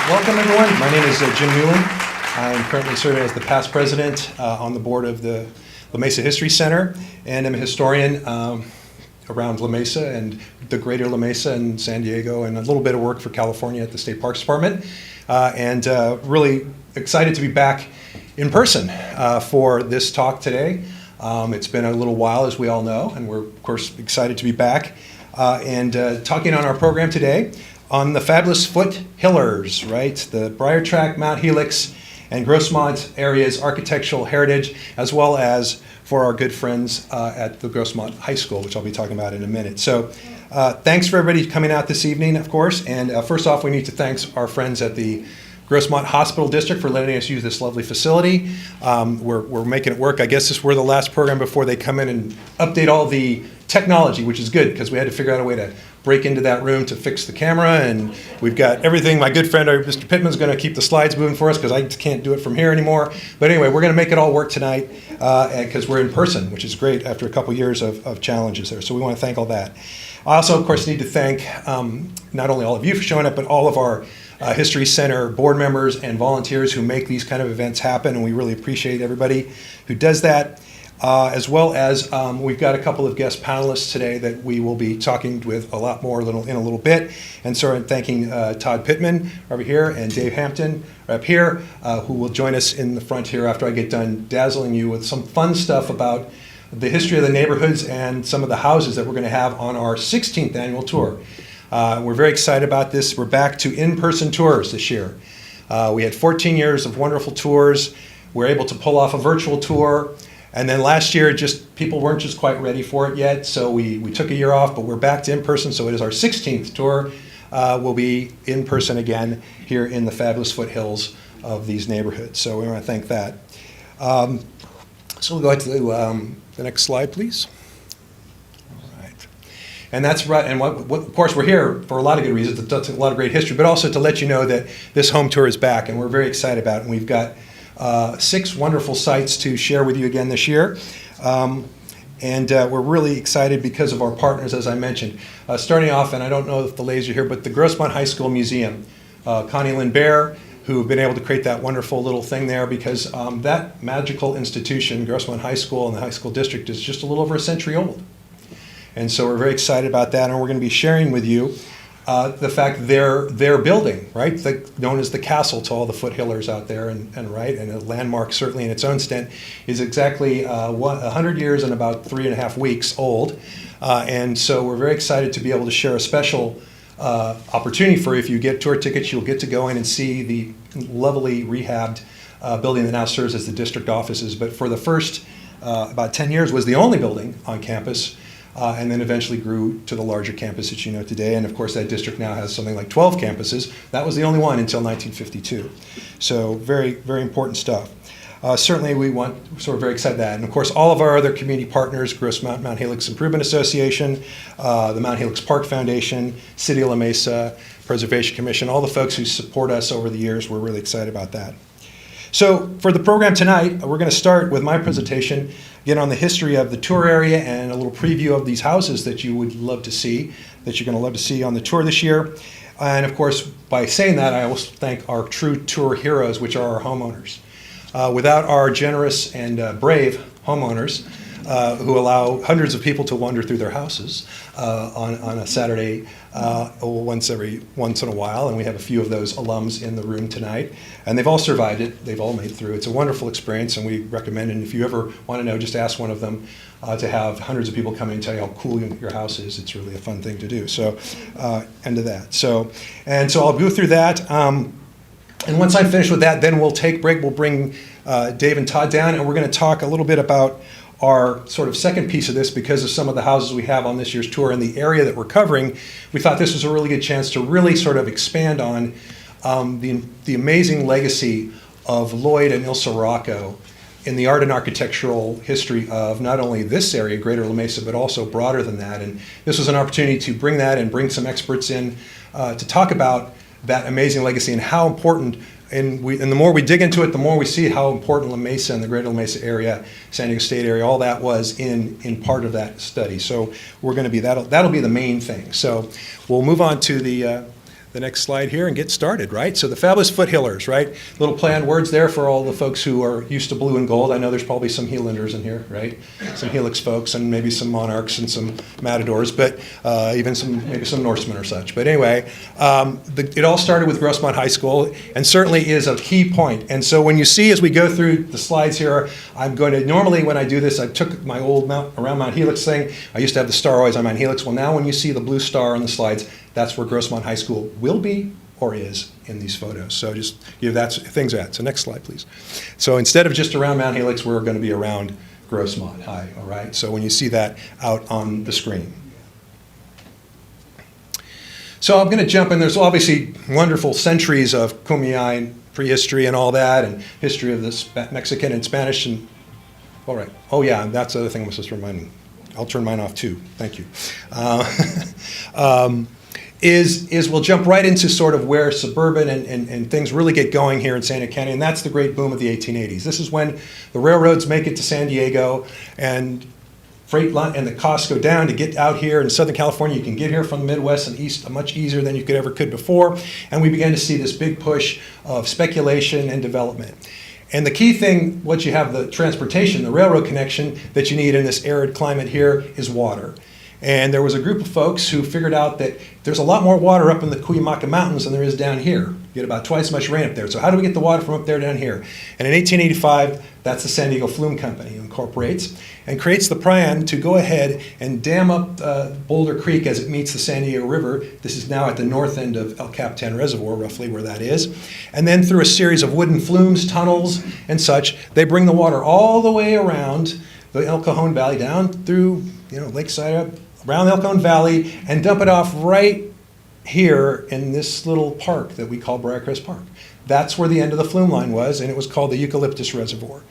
Welcome, everyone. My name is Jim Newland. I'm currently serving as the past president on the board of the La Mesa History Center, and I'm a historian around La Mesa and the Greater La Mesa and San Diego, and a little bit of work for California at the State Parks Department. And really excited to be back in person for this talk today. It's been a little while, as we all know, and we're, of course, excited to be back and talking on our program today on the fabulous Foothill-ers, right? The Brier, Tract, Mount Helix, and Grossmont area's architectural heritage, as well as for our good friends at the Grossmont High School, which I'll be talking about in a minute. So thanks for everybody coming out this evening, of course. And first off, we need to thank our friends at the Grossmont Hospital District for letting us use this lovely facility. We're making it work. I guess we're the last program before they come in and update all the technology, which is good because we had to figure out a way to break into that room to fix the camera, and we've got everything. My good friend, Mr. Pitman, is going to keep the slides moving for us because I can't do it from here anymore. But anyway, we're going to make it all work tonight because we're in person, which is great after a couple years of challenges there. So we want to thank all that. I also, of course, need to thank not only all of you for showing up, but all of our History Center board members and volunteers who make these kind of events happen, and we really appreciate everybody who does that. As well as we've got a couple of guest panelists today that we will be talking with a lot more in a little bit. And so I'm thanking Todd Pitman over here and Dave Hampton up here, who will join us in the front here after I get done dazzling you with some fun stuff about the history of the neighborhoods and some of the houses that we're going to have on our 16th annual tour. We're very excited about this. We're back to in-person tours this year. We had 14 years of wonderful tours. We're able to pull off a virtual tour. And then last year, people weren't just quite ready for it yet, so we took a year off, but we're back to in-person, so it is our 16th tour. We'll be in person again here in the fabulous foothills of these neighborhoods, so we want to thank that. So we'll go to the next slide, please. All right. And that's right, and of course, we're here for a lot of good reasons, to tell a lot of great history, but also to let you know that this home tour is back, and we're very excited about it, and we've got 6 wonderful sites to share with you again this year. And we're really excited because of our partners, as I mentioned. Starting off, and I don't know if the ladies are here, but the Grossmont High School Museum. Connie Lynn Bear, who have been able to create that wonderful little thing there because that magical institution, Grossmont High School and the high school district, is just a little over a century old. And so we're very excited about that, and we're going to be sharing with you the fact their building, right, known as the castle to all the Foothill-ers out there, and a landmark certainly in its own stint, is exactly 100 years and about 3.5 weeks old. And so we're very excited to be able to share a special opportunity for you. If you get tour tickets, you'll get to go in and see the lovely rehabbed building that now serves as the district offices. But for the first about 10 years was the only building on campus. And then eventually grew to the larger campus that you know today. And of course, that district now has something like 12 campuses. That was the only one until 1952. So very, very important stuff. Certainly, we're very excited about that. And of course, all of our other community partners, Grossmont Mount Helix Improvement Association, the Mount Helix Park Foundation, City of La Mesa, Preservation Commission, all the folks who support us over the years, we're really excited about that. So for the program tonight, we're going to start with my presentation, again on the history of the tour area and a little preview of these houses that you would love to see, that you're going to love to see on the tour this year. And of course, by saying that, I also thank our true tour heroes, which are our homeowners. Without our generous and brave homeowners, who allow hundreds of people to wander through their houses on a Saturday once in a while, and we have a few of those alums in the room tonight, and they've all survived it. They've all made it through. It's a wonderful experience, and we recommend it. And if you ever want to know, just ask one of them to have hundreds of people come in and tell you how cool your house is. It's really a fun thing to do. So, end of that. So I'll go through that. And once I'm finished with that, then we'll take a break. We'll bring Dave and Todd down, and we're going to talk a little bit about our sort of second piece of this. Because of some of the houses we have on this year's tour and the area that we're covering, we thought this was a really good chance to really sort of expand on the amazing legacy of Lloyd and Ilsa Ruocco in the art and architectural history of not only this area, Greater La Mesa, but also broader than that. And this was an opportunity to bring that and bring some experts in to talk about that amazing legacy and how important, and the more we dig into it, the more we see how important La Mesa and the Greater La Mesa area, San Diego State area, all that was in part of that study. So we're going to be, that'll be the main thing. So we'll move on to the the next slide here and get started, right? So the fabulous Foothill-ers, right? Little play on words there for all the folks who are used to blue and gold. I know there's probably some Heelanders in here, right? Some Helix folks and maybe some Monarchs and some Matadors, but even maybe some Norsemen or such. But anyway, it all started with Grossmont High School and certainly is a key point. And so when you see as we go through the slides here, I'm going to, normally when I do this, I took my old around Mount Helix thing. I used to have the star always on Mount Helix. Well, now when you see the blue star on the slides, that's where Grossmont High School will be or is in these photos. So just give that things at. So next slide, please. So instead of just around Mount Helix, we're going to be around Grossmont High, all right? So when you see that out on the screen. So I'm going to jump in. There's obviously wonderful centuries of Kumeyaay and prehistory and all that, and history of the Mexican and Spanish. And all right. Oh, yeah, and that's the other thing I'm supposed to remind me. I'll turn mine off too. Thank you. We'll jump right into sort of where suburban and things really get going here in San Diego County, and that's the great boom of the 1880s. This is when the railroads make it to San Diego, and freight line and the costs go down to get out here in Southern California. You can get here from the Midwest and East much easier than you could before, and we began to see this big push of speculation and development. And the key thing, once you have the transportation, the railroad connection that you need in this arid climate here is water. And there was a group of folks who figured out that there's a lot more water up in the Cuyamaca Mountains than there is down here. You get about twice as much rain up there. So how do we get the water from up there down here? And in 1885, that's the San Diego Flume Company who incorporates and creates the plan to go ahead and dam up Boulder Creek as it meets the San Diego River. This is now at the north end of El Capitan Reservoir, roughly where that is. And then through a series of wooden flumes, tunnels, and such, they bring the water all the way around the El Cajon Valley down through, Lakeside, around El Cajon Valley, and dump it off right here in this little park that we call Brier Park. That's where the end of the flume line was, and it was called the Eucalyptus Reservoir.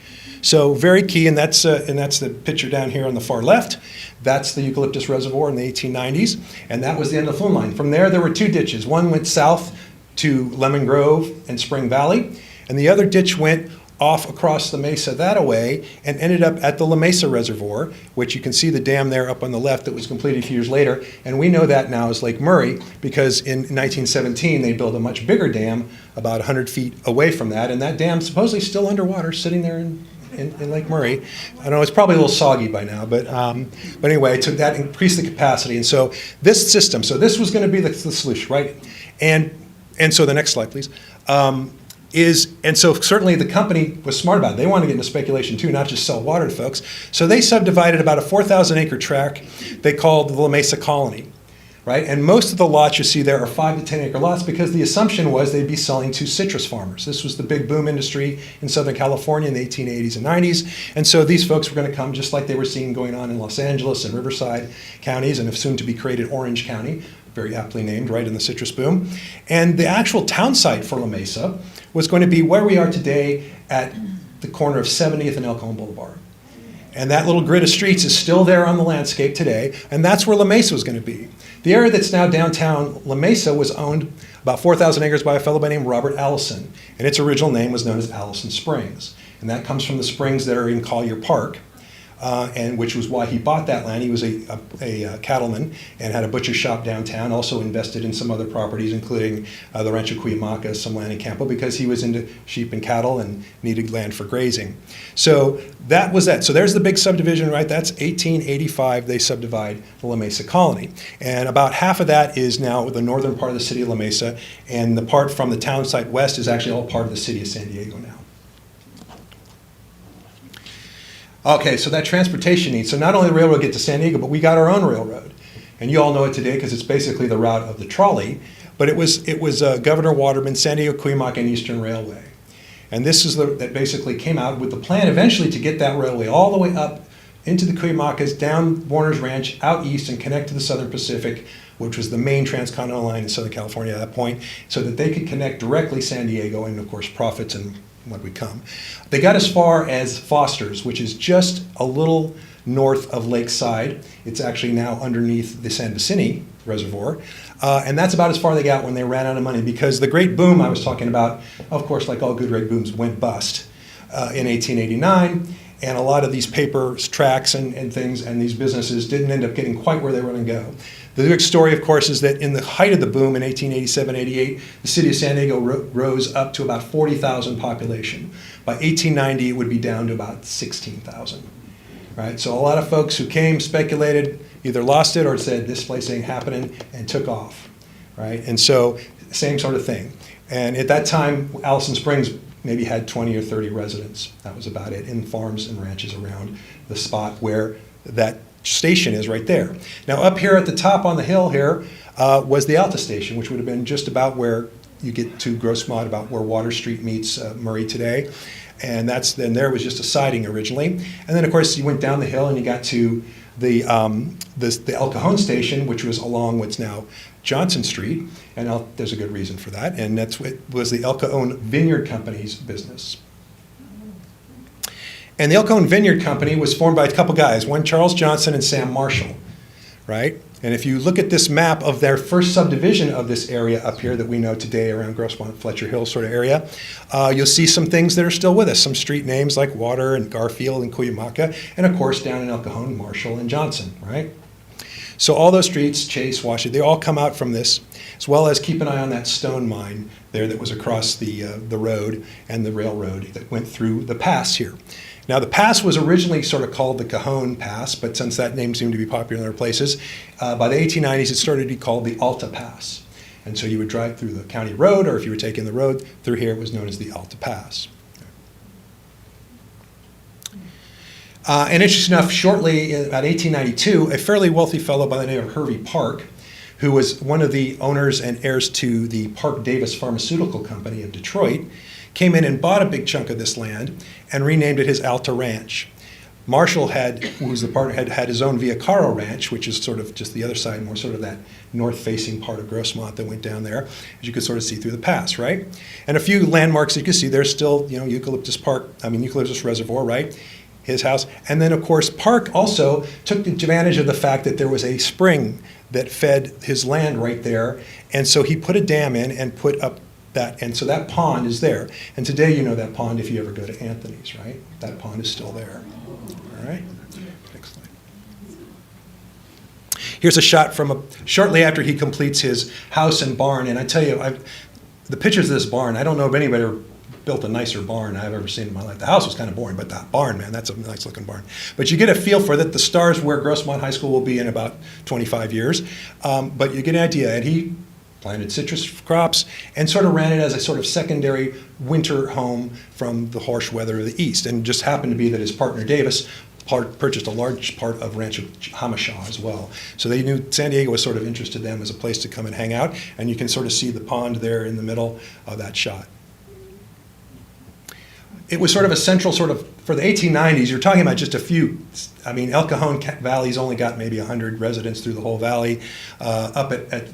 So very key, and that's the picture down here on the far left. That's the Eucalyptus Reservoir in the 1890s, and that was the end of the flume line. From there were two ditches. One went south to Lemon Grove and Spring Valley, and the other ditch went off across the mesa that way and ended up at the La Mesa Reservoir, which you can see the dam there up on the left that was completed a few years later. And we know that now as Lake Murray because in 1917 they built a much bigger dam about 100 feet away from that. And that dam's supposedly still underwater sitting there in Lake Murray. I know it's probably a little soggy by now, but anyway, that increased the capacity. And so this system, so this was going to be the solution, right? And so the next slide, please. And so certainly the company was smart about it. They wanted to get into speculation too, not just sell water to folks. So they subdivided about a 4,000 acre tract they called the La Mesa Colony, right? And most of the lots you see there are 5 to 10 acre lots because the assumption was they'd be selling to citrus farmers. This was the big boom industry in Southern California in the 1880s and 90s. And so these folks were going to come just like they were seeing going on in Los Angeles and Riverside counties and have soon to be created Orange County, very aptly named, right in the citrus boom. And the actual town site for La Mesa was going to be where we are today at the corner of 70th and El Cajon Boulevard. And that little grid of streets is still there on the landscape today, and that's where La Mesa was going to be. The area that's now downtown La Mesa was owned about 4,000 acres by a fellow by the name of Robert Allison, and its original name was known as Allison Springs. And that comes from the springs that are in Collier Park, and which was why he bought that land. He was a cattleman and had a butcher shop downtown, also invested in some other properties, including the Rancho Cuyamaca, some land in Campo, because he was into sheep and cattle and needed land for grazing. So that was that. So there's the big subdivision, right? That's 1885, they subdivide the La Mesa Colony. And about half of that is now the northern part of the city of La Mesa, and the part from the town site west is actually all part of the city of San Diego now. Okay, so that transportation need. So not only the railroad get to San Diego, but we got our own railroad. And you all know it today because it's basically the route of the trolley. But it was Governor Waterman, San Diego, Cuyamaca, and Eastern Railway. And this is that basically came out with the plan eventually to get that railway all the way up into the Cuyamacas, down Warner's Ranch, out east, and connect to the Southern Pacific, which was the main transcontinental line in Southern California at that point, so that they could connect directly San Diego and, of course, profits and what would come. They got as far as Foster's, which is just a little north of Lakeside. It's actually now underneath the San Vicente Reservoir. And that's about as far they got when they ran out of money, because the great boom I was talking about, of course, like all good great booms, went bust in 1889. And a lot of these paper tracks and things and these businesses didn't end up getting quite where they were going to go. The big story, of course, is that in the height of the boom in 1887-88, the city of San Diego rose up to about 40,000 population. By 1890, it would be down to about 16,000. Right? So a lot of folks who came speculated, either lost it or said, this place ain't happening, and took off. Right? And so, same sort of thing. And at that time, Allison Springs maybe had 20 or 30 residents. That was about it, in farms and ranches around the spot where that station is right there. Now up here at the top on the hill here was the Alta station, which would have been just about where you get to Grossmont, about where Water Street meets Murray today. And then there was just a siding originally. And then of course you went down the hill and you got to the El Cajon station, which was along what's now Johnson Street. And there's a good reason for that. And that's what was the El Cajon Vineyard Company's business. And the El Cajon Vineyard Company was formed by a couple guys, one Charles Johnson and Sam Marshall, right? And if you look at this map of their first subdivision of this area up here that we know today around Grossmont, Fletcher Hill sort of area, you'll see some things that are still with us, some street names like Water and Garfield and Cuyamaca, and of course down in El Cajon, Marshall and Johnson, right? So all those streets, Chase, Washington, they all come out from this, as well as keep an eye on that stone mine there that was across the road and the railroad that went through the pass here. Now the pass was originally sort of called the Cajon Pass, but since that name seemed to be popular in other places, by the 1890s it started to be called the Alta Pass. And so you would drive through the county road, or if you were taking the road through here, it was known as the Alta Pass. And interesting enough, shortly, about 1892, a fairly wealthy fellow by the name of Hervey Park, who was one of the owners and heirs to the Park Davis Pharmaceutical Company of Detroit, came in and bought a big chunk of this land and renamed it his Alta Ranch. Marshall who was the partner, had his own Via Caro Ranch, which is sort of just the other side, more sort of that north-facing part of Grossmont that went down there, as you could sort of see through the pass, right? And a few landmarks that you can see, there's still, Eucalyptus Reservoir, right? His house. And then, of course, Park also took advantage of the fact that there was a spring that fed his land right there, and so he put a dam in and put up that, and so that pond is there. And today you know that pond if you ever go to Anthony's, right? That pond is still there. All right, next slide. Here's a shot from shortly after he completes his house and barn, and I tell you, the pictures of this barn, I don't know if anybody ever built a nicer barn I've ever seen in my life. The house was kind of boring, but that barn, man, that's a nice looking barn. But you get a feel for that. The stars where Grossmont High School will be in about 25 years, but you get an idea, and he planted citrus crops, and sort of ran it as a sort of secondary winter home from the harsh weather of the east. And just happened to be that his partner Davis purchased a large part of Rancho Hamashaw as well. So they knew San Diego was sort of interested in them as a place to come and hang out, and you can sort of see the pond there in the middle of that shot. It was sort of a central sort of, for the 1890s, you're talking about just a few. I mean, El Cajon Valley's only got maybe 100 residents through the whole valley. Up at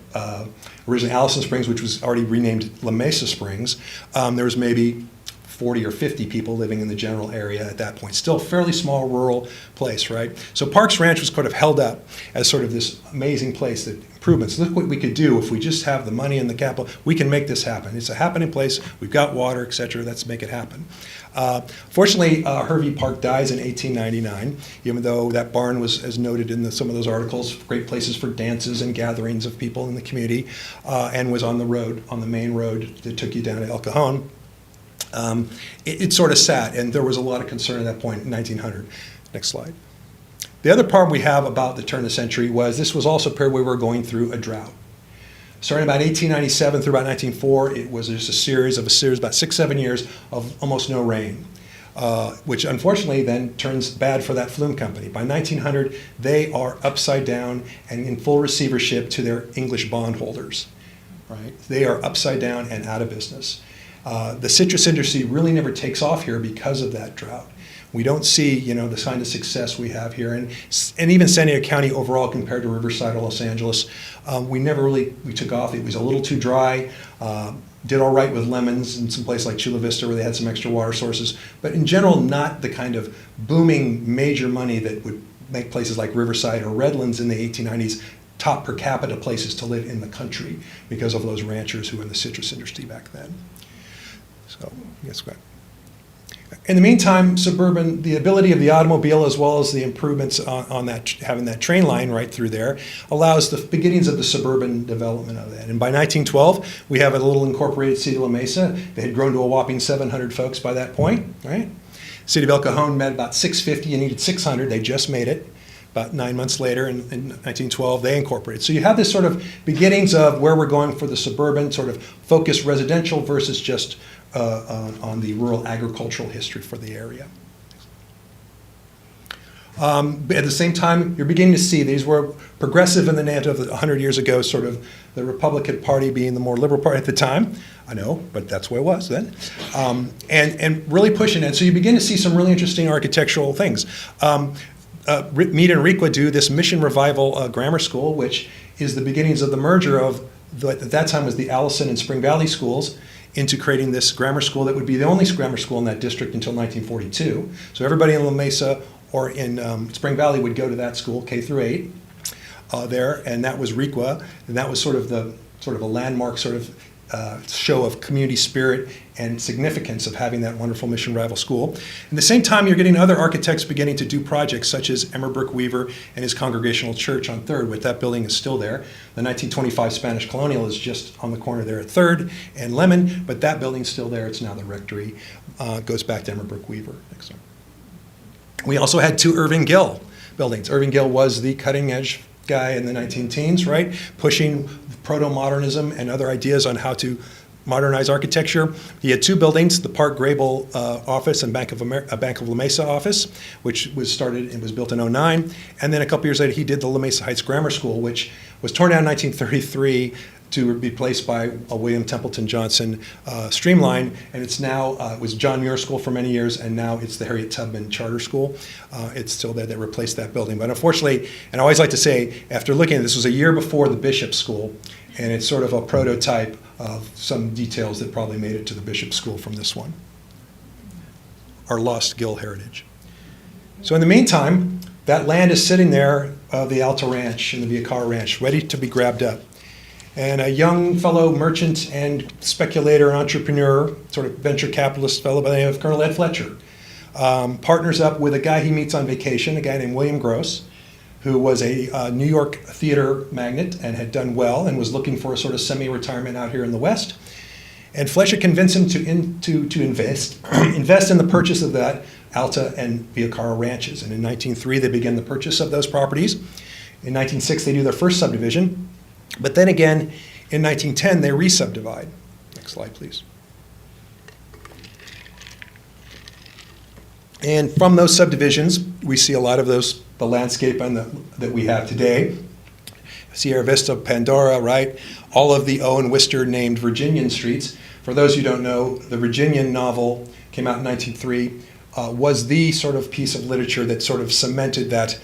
originally Allison Springs, which was already renamed La Mesa Springs, there was maybe 40 or 50 people living in the general area at that point. Still a fairly small rural place, right? So Parks Ranch was kind of held up as sort of this amazing place that improvements. Look what we could do if we just have the money and the capital. We can make this happen. It's a happening place. We've got water, et cetera. Let's make it happen. Fortunately, Hervey Park dies in 1899, even though that barn was, as noted in some of those articles, great places for dances and gatherings of people in the community, and was on the road, on the main road that took you down to El Cajon. It sort of sat, and there was a lot of concern at that point in 1900. Next slide. The other part we have about the turn of the century was this was also a period where we were going through a drought. Starting about 1897 through about 1904, it was just a series, about 6-7 years of almost no rain, which unfortunately then turns bad for that Flume Company. By 1900, they are upside down and in full receivership to their English bondholders. Right? They are upside down and out of business. The citrus industry really never takes off here because of that drought. We don't see, the kind of success we have here, and even San Diego County overall compared to Riverside or Los Angeles, we took off. It was a little too dry. Did all right with lemons in some place like Chula Vista where they had some extra water sources, but in general, not the kind of booming major money that would make places like Riverside or Redlands in the 1890s top per capita places to live in the country because of those ranchers who were in the citrus industry back then. So, yes, go ahead. In the meantime, the ability of the automobile as well as the improvements on that, having that train line right through there, allows the beginnings of the suburban development of that. And by 1912, we have a little incorporated city of La Mesa. They had grown to a whopping 700 folks by that point, right? City of El Cajon met about 650 and needed 600. They just made it. About 9 months later, in 1912, they incorporated. So you have this sort of beginnings of where we're going for the suburban sort of focused residential versus just on the rural agricultural history for the area. At the same time, you're beginning to see these were progressive in the narrative of 100 years ago, sort of the Republican Party being the more liberal party at the time. I know, but that's the way it was then. And really pushing it. So you begin to see some really interesting architectural things. Mead and Requa do this Mission Revival Grammar School, which is the beginnings of the merger of, at that time was the Allison and Spring Valley schools, into creating this grammar school that would be the only grammar school in that district until 1942. So everybody in La Mesa or in Spring Valley would go to that school, K through 8, there, and that was Requa, and that was sort of a landmark sort of show of community spirit and significance of having that wonderful Mission Rival school. At the same time, you're getting other architects beginning to do projects such as Emmerbrook Weaver and his Congregational Church on 3rd, which that building is still there. The 1925 Spanish Colonial is just on the corner there at 3rd and Lemon, but that building's still there. It's now the rectory. Goes back to Emmerbrook Weaver. Next one. We also had 2 Irving Gill buildings. Irving Gill was the cutting edge guy in the 19-teens, right? Pushing proto-modernism and other ideas on how to modernize architecture. He had 2 buildings, the Park Grable office and Bank of La Mesa office, which was started and was built in 09. And then a couple years later, he did the La Mesa Heights Grammar School, which was torn down in 1933 to be replaced by a William Templeton Johnson streamline, and it's now, it was John Muir School for many years, and now it's the Harriet Tubman Charter School. It's still there. They replaced that building. But unfortunately, and I always like to say, after looking at this, was a year before the Bishop School, and it's sort of a prototype of some details that probably made it to the Bishop School from this one. Our lost Gill heritage. So in the meantime, that land is sitting there, the Alta Ranch and the Viacara Ranch, ready to be grabbed up. And a young fellow merchant and speculator, entrepreneur, sort of venture capitalist fellow by the name of Colonel Ed Fletcher, partners up with a guy he meets on vacation, a guy named William Gross, who was a New York theater magnate and had done well and was looking for a sort of semi-retirement out here in the West. And Fletcher convinced him to invest in the purchase of that Alta and Viacara ranches. And in 1903, they begin the purchase of those properties. In 1906, they do their first subdivision. But then again, in 1910, they re-subdivide. Next slide, please. And from those subdivisions, we see a lot of the landscape that we have today. Sierra Vista, Pandora, right? All of the Owen Wister named Virginian streets. For those who don't know, the Virginian novel came out in 1903, was the sort of piece of literature that sort of cemented that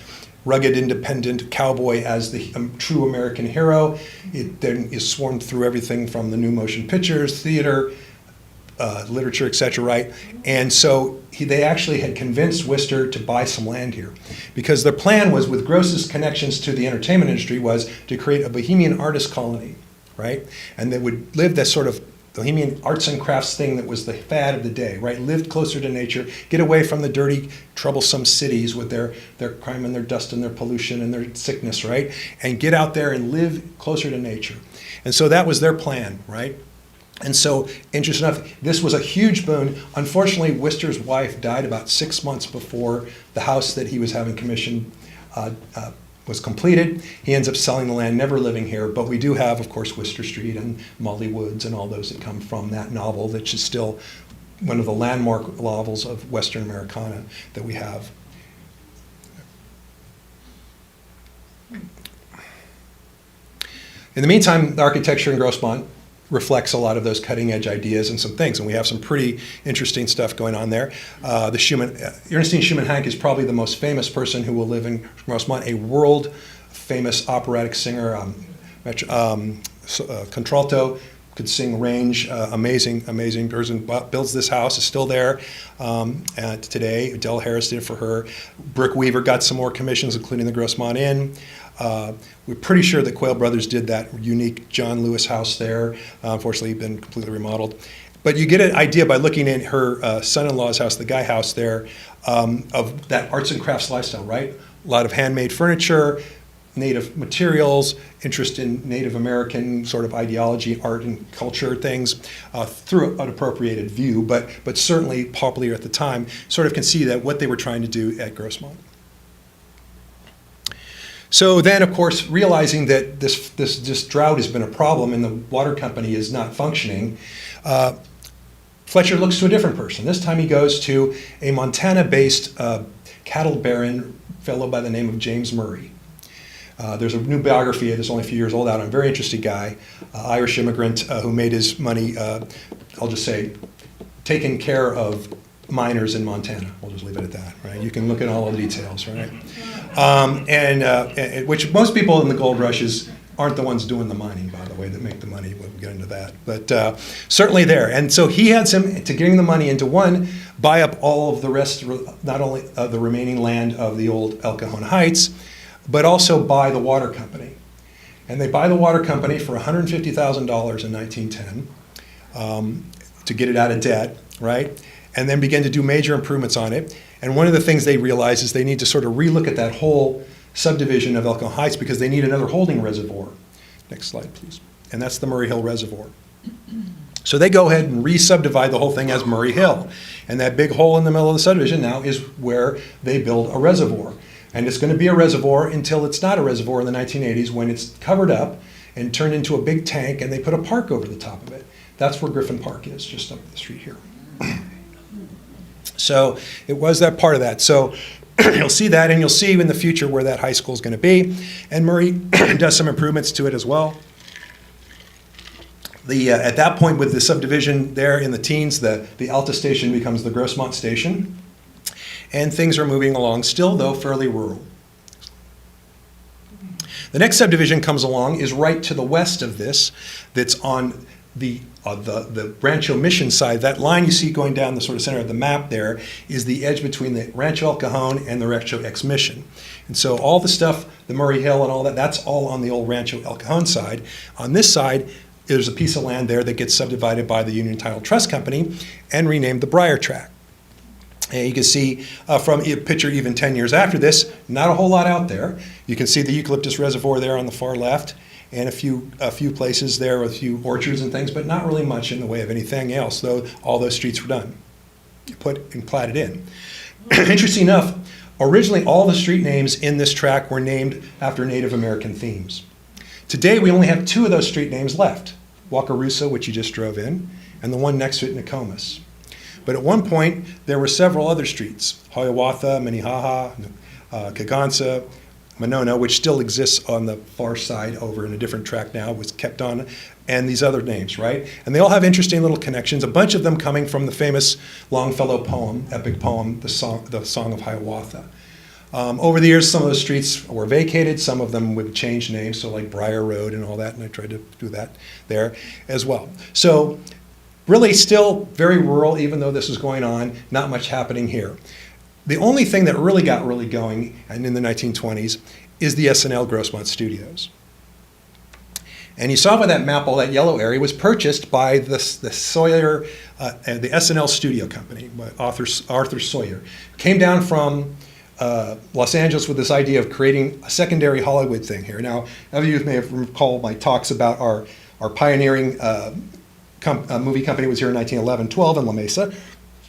rugged, independent cowboy as the true American hero. It then is swarmed through everything from the new motion pictures, theater, literature, etc., right? And so they actually had convinced Wister to buy some land here, because their plan was, with Gross's connections to the entertainment industry, was to create a bohemian artist colony, right? And they would live this sort of bohemian arts and crafts thing that was the fad of the day, right? Lived closer to nature, get away from the dirty, troublesome cities with their crime and their dust and their pollution and their sickness, right? And get out there and live closer to nature. And so that was their plan, right? And so, interesting enough, this was a huge boon. Unfortunately, Wister's wife died about 6 months before the house that he was having commissioned was completed. He ends up selling the land, never living here, but we do have, of course, Wister Street and Molly Woods and all those that come from that novel, which is still one of the landmark novels of Western Americana that we have. In the meantime, the architecture in Grossmont reflects a lot of those cutting edge ideas and some things, and we have some pretty interesting stuff going on there. Ernestine Schumann Hank is probably the most famous person who will live in Grossmont, a world famous operatic singer, contralto, could sing range, amazing person, builds this house, is still there today. Adele Harris did it for her. Brick Weaver got some more commissions, including the Grossmont Inn. We're pretty sure that Quayle Brothers did that unique John Lewis house there. Unfortunately, been completely remodeled. But you get an idea by looking at her son-in-law's house, the Guy house there, of that arts and crafts lifestyle, right? A lot of handmade furniture, native materials, interest in Native American sort of ideology, art and culture things through an appropriated view, but certainly popular at the time, sort of can see that what they were trying to do at Grossmont. So then, of course, realizing that this drought has been a problem and the water company is not functioning, Fletcher looks to a different person. This time he goes to a Montana-based cattle baron fellow by the name of James Murray. There's a new biography that's only a few years old out on a very interesting guy, Irish immigrant who made his money, I'll just say, taking care of miners in Montana. We'll just leave it at that, right? You can look at all of the details, right? Which most people in the gold rushes aren't the ones doing the mining, by the way, that make the money. We'll get into that. But certainly there. And so he had some, to getting the money into one, buy up all of the rest, not only of the remaining land of the old El Cajon Heights, but also buy the water company. And they buy the water company for $150,000 in 1910 to get it out of debt, right? And then begin to do major improvements on it. And one of the things they realize is they need to sort of relook at that whole subdivision of El Cajon Heights because they need another holding reservoir. Next slide, please. And that's the Murray Hill Reservoir. So they go ahead and re-subdivide the whole thing as Murray Hill. And that big hole in the middle of the subdivision now is where they build a reservoir. And it's going to be a reservoir until it's not a reservoir in the 1980s when it's covered up and turned into a big tank and they put a park over the top of it. That's where Griffin Park is, just up the street here. So it was that part of that. So you'll see that, and you'll see in the future where that high school is going to be. And Murray does some improvements to it as well. At that point with the subdivision there in the teens, the Alta station becomes the Grossmont station. And things are moving along, still though fairly rural. The next subdivision comes along is right to the west of this, that's on the Rancho Mission side. That line you see going down the sort of center of the map there is the edge between the Rancho El Cajon and the Rancho X Mission. And so all the stuff, the Murray Hill and all that, that's all on the old Rancho El Cajon side. On this side, there's a piece of land there that gets subdivided by the Union Title Trust Company and renamed the Brier Tract. And you can see from a picture even 10 years after this, not a whole lot out there. You can see the eucalyptus reservoir there on the far left, and a few places there with a few orchards and things, but not really much in the way of anything else, though all those streets were done, put and platted in. Interesting enough, originally all the street names in this tract were named after Native American themes. Today we only have 2 of those street names left, Wakarusa, which you just drove in, and the one next to it, Nokomis. But at one point, there were several other streets, Hiawatha, Minnehaha, Kagansa, Monona, which still exists on the far side over in a different tract now, was kept on, and these other names, right? And they all have interesting little connections, a bunch of them coming from the famous Longfellow poem, epic poem, the Song of Hiawatha. Over the years, some of those streets were vacated, some of them would change names, so like Brier Road and all that, and I tried to do that there as well. So really still very rural, even though this is going on, not much happening here. The only thing that really got going, and in the 1920s, is the SNL Grossmont Studios. And you saw by that map, all that yellow area was purchased by the Sawyer, the SNL Studio Company, by Arthur Sawyer. Came down from Los Angeles with this idea of creating a secondary Hollywood thing here. Now, other of you may have recalled my talks about our pioneering movie company was here in 1911-12 in La Mesa.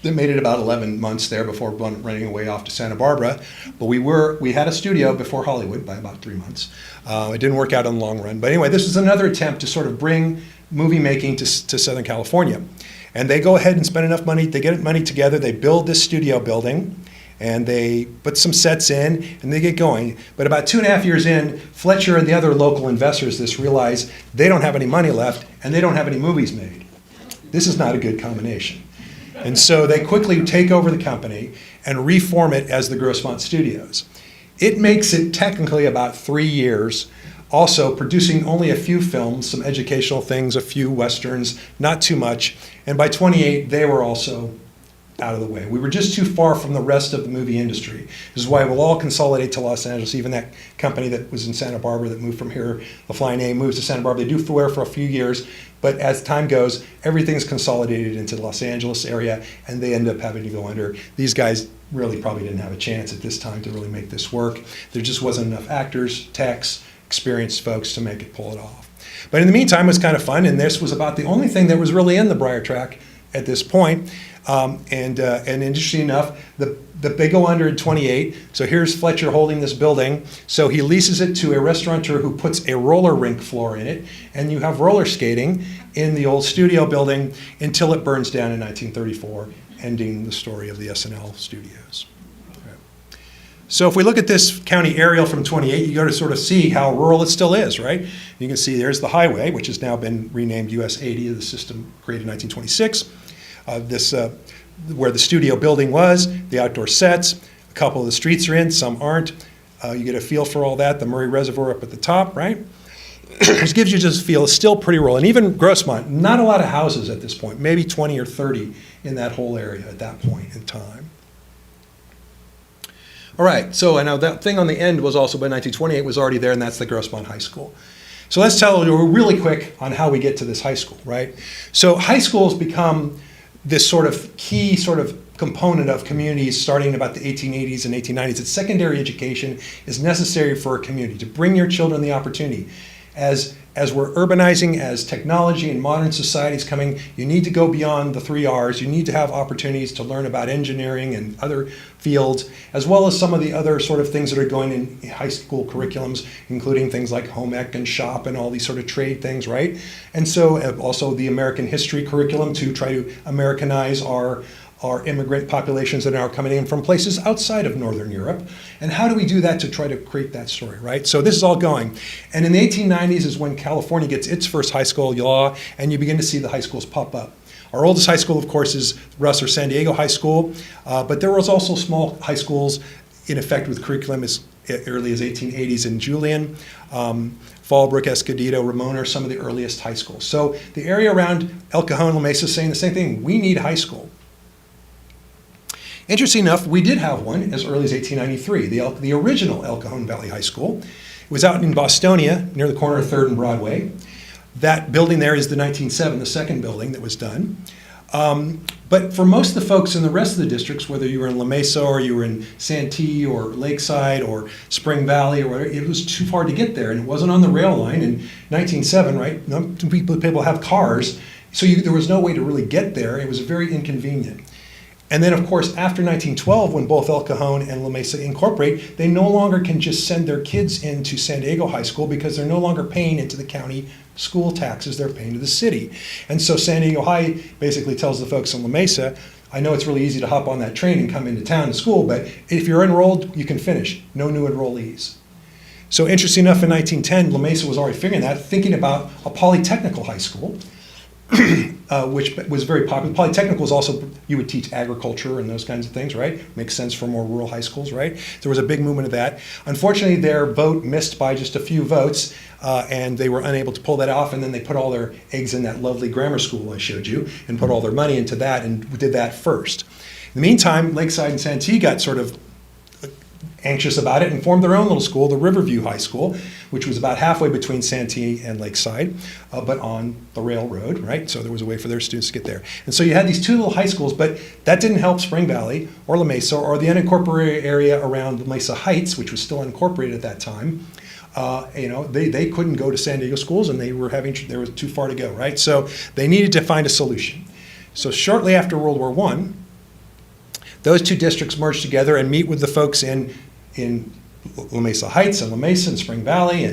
They made it about 11 months there before running away off to Santa Barbara. But we had a studio before Hollywood by about 3 months. It didn't work out in the long run. But anyway, this was another attempt to sort of bring movie making to Southern California. And they go ahead and spend enough money, they get money together, they build this studio building, and they put some sets in, and they get going. But about 2.5 years in, Fletcher and the other local investors realize they don't have any money left, and they don't have any movies made. This is not a good combination. And so they quickly take over the company and reform it as the Grossmont Studios. It makes it technically about 3 years, also producing only a few films, some educational things, a few westerns, not too much. And by 28, they were also out of the way. We were just too far from the rest of the movie industry. This is why we'll all consolidate to Los Angeles. Even that company that was in Santa Barbara that moved from here, the Flying A, moves to Santa Barbara. They do FLAIR for a few years, but as time goes, everything's consolidated into the Los Angeles area, and they end up having to go under. These guys really probably didn't have a chance at this time to really make this work. There just wasn't enough actors, techs, experienced folks to make it pull it off. But in the meantime, it was kind of fun, and this was about the only thing that was really in the Brier track at this point. And interesting enough, they go under in 28. So here's Fletcher holding this building. So he leases it to a restaurateur who puts a roller rink floor in it, and you have roller skating in the old studio building until it burns down in 1934, ending the story of the SNL studios. Okay. So if we look at this county aerial from 28, you go to sort of see how rural it still is, right? You can see there's the highway, which has now been renamed US 80, the system created in 1926. Where the studio building was, the outdoor sets, a couple of the streets are in, some aren't. You get a feel for all that. The Murray Reservoir up at the top, right? Which gives you just a feel. It's still pretty rural. And even Grossmont, not a lot of houses at this point, maybe 20 or 30 in that whole area at that point in time. All right, so I know that thing on the end was also by 1928 was already there, and that's the Grossmont High School. So let's tell you really quick on how we get to this high school, right? So high schools become this sort of key sort of component of communities starting in about the 1880s and 1890s. That secondary education is necessary for a community to bring your children the opportunity. As we're urbanizing, as technology and modern society is coming, you need to go beyond the 3 R's. You need to have opportunities to learn about engineering and other fields, as well as some of the other sort of things that are going in high school curriculums, including things like home ec and shop and all these sort of trade things, right? And so also the American history curriculum to try to Americanize our immigrant populations that are coming in from places outside of Northern Europe. And how do we do that to try to create that story, right? So this is all going. And in the 1890s is when California gets its first high school law, and you begin to see the high schools pop up. Our oldest high school, of course, is Russ or San Diego High School, but there was also small high schools in effect with curriculum as early as 1880s in Julian. Fallbrook, Escondido, Ramona are some of the earliest high schools. So the area around El Cajon, La Mesa is saying the same thing. We need high school. Interesting enough, we did have one as early as 1893, the original El Cajon Valley High School. It was out in Bostonia, near the corner of 3rd and Broadway. That building there is the 1907, the second building that was done. But for most of the folks in the rest of the districts, whether you were in La Mesa or you were in Santee or Lakeside or Spring Valley or whatever, it was too far to get there, and it wasn't on the rail line in 1907, right? No, people have cars, so there was no way to really get there. It was very inconvenient. And then, of course, after 1912, when both El Cajon and La Mesa incorporate, they no longer can just send their kids into San Diego High School because they're no longer paying into the county school taxes, they're paying to the city. And so San Diego High basically tells the folks in La Mesa, I know it's really easy to hop on that train and come into town to school, but if you're enrolled, you can finish. No new enrollees. So interesting enough, in 1910, La Mesa was already figuring that, thinking about a polytechnical high school, which was very popular. Polytechnical is also, you would teach agriculture and those kinds of things, right? Makes sense for more rural high schools, right? There was a big movement of that. Unfortunately, their vote missed by just a few votes, and they were unable to pull that off, and then they put all their eggs in that lovely grammar school I showed you, and put all their money into that, and did that first. In the meantime, Lakeside and Santee got sort of anxious about it and formed their own little school, the Riverview High School, which was about halfway between Santee and Lakeside, but on the railroad, right? So there was a way for their students to get there. And so you had these two little high schools, but that didn't help Spring Valley or La Mesa or the unincorporated area around Mesa Heights, which was still unincorporated at that time. They couldn't go to San Diego schools, and they were too far to go, right? So they needed to find a solution. So shortly after World War I, those two districts merged together and meet with the folks in La Mesa Heights and La Mesa and Spring Valley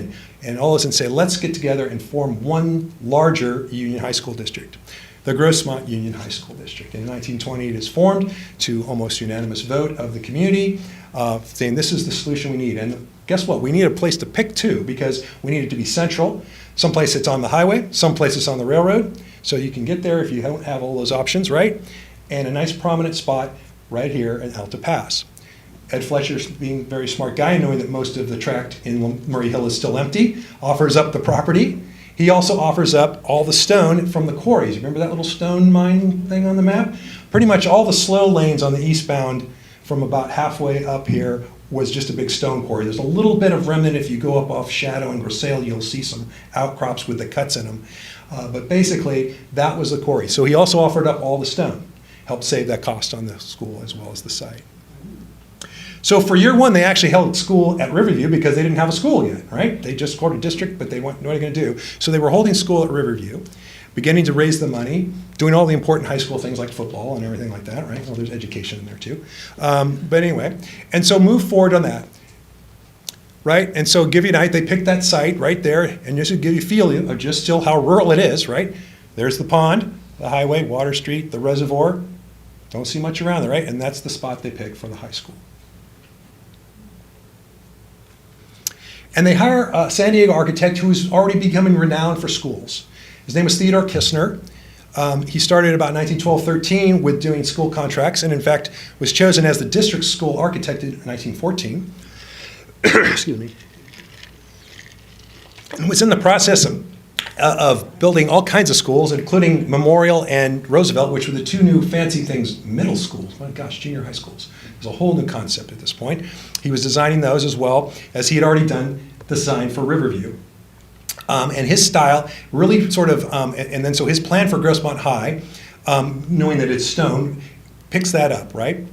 and all this, and say, let's get together and form one larger Union High School district, the Grossmont Union High School District. In 1920, it is formed to almost unanimous vote of the community, saying this is the solution we need. And guess what? We need a place to pick too, because we need it to be central. Someplace it's on the highway, someplace it's on the railroad, so you can get there if you don't have all those options, right? And a nice prominent spot right here in Alta Pass. Ed Fletcher, being a very smart guy, knowing that most of the tract in Murray Hill is still empty, offers up the property He also offers up all the stone from the quarries. Remember that little stone mine thing on the map? Pretty much all the slow lanes on the eastbound from about halfway up here was just a big stone quarry. There's a little bit of remnant if you go up off Shadow and Grosseille, you'll see some outcrops with the cuts in them. But basically, that was the quarry. So he also offered up all the stone, helped save that cost on the school as well as the site. So for year one, they actually held school at Riverview because they didn't have a school yet, right? They just scored a district, but they weren't, what are they going to do? So they were holding school at Riverview, beginning to raise the money, doing all the important high school things like football and everything like that, right? Well, there's education in there too. But anyway, and so move forward on that, right? And so give you an idea, they picked that site right there, and just to give you a feel of just still how rural it is, right? There's the pond, the highway, Water Street, the reservoir. Don't see much around there, right? And that's the spot they picked for the high school. And they hire a San Diego architect who's already becoming renowned for schools. His name was Theodore Kistner. He started about 1912-13 with doing school contracts, and in fact was chosen as the district school architect in 1914. Excuse me. And was in the process of building all kinds of schools, including Memorial and Roosevelt, which were the two new fancy things, middle schools. My gosh, junior high schools. It was a whole new concept at this point. He was designing those as well as he had already done the design for Riverview. And his style really sort of, and then so his plan for Grossmont High, knowing that it's stone, picks that up, right?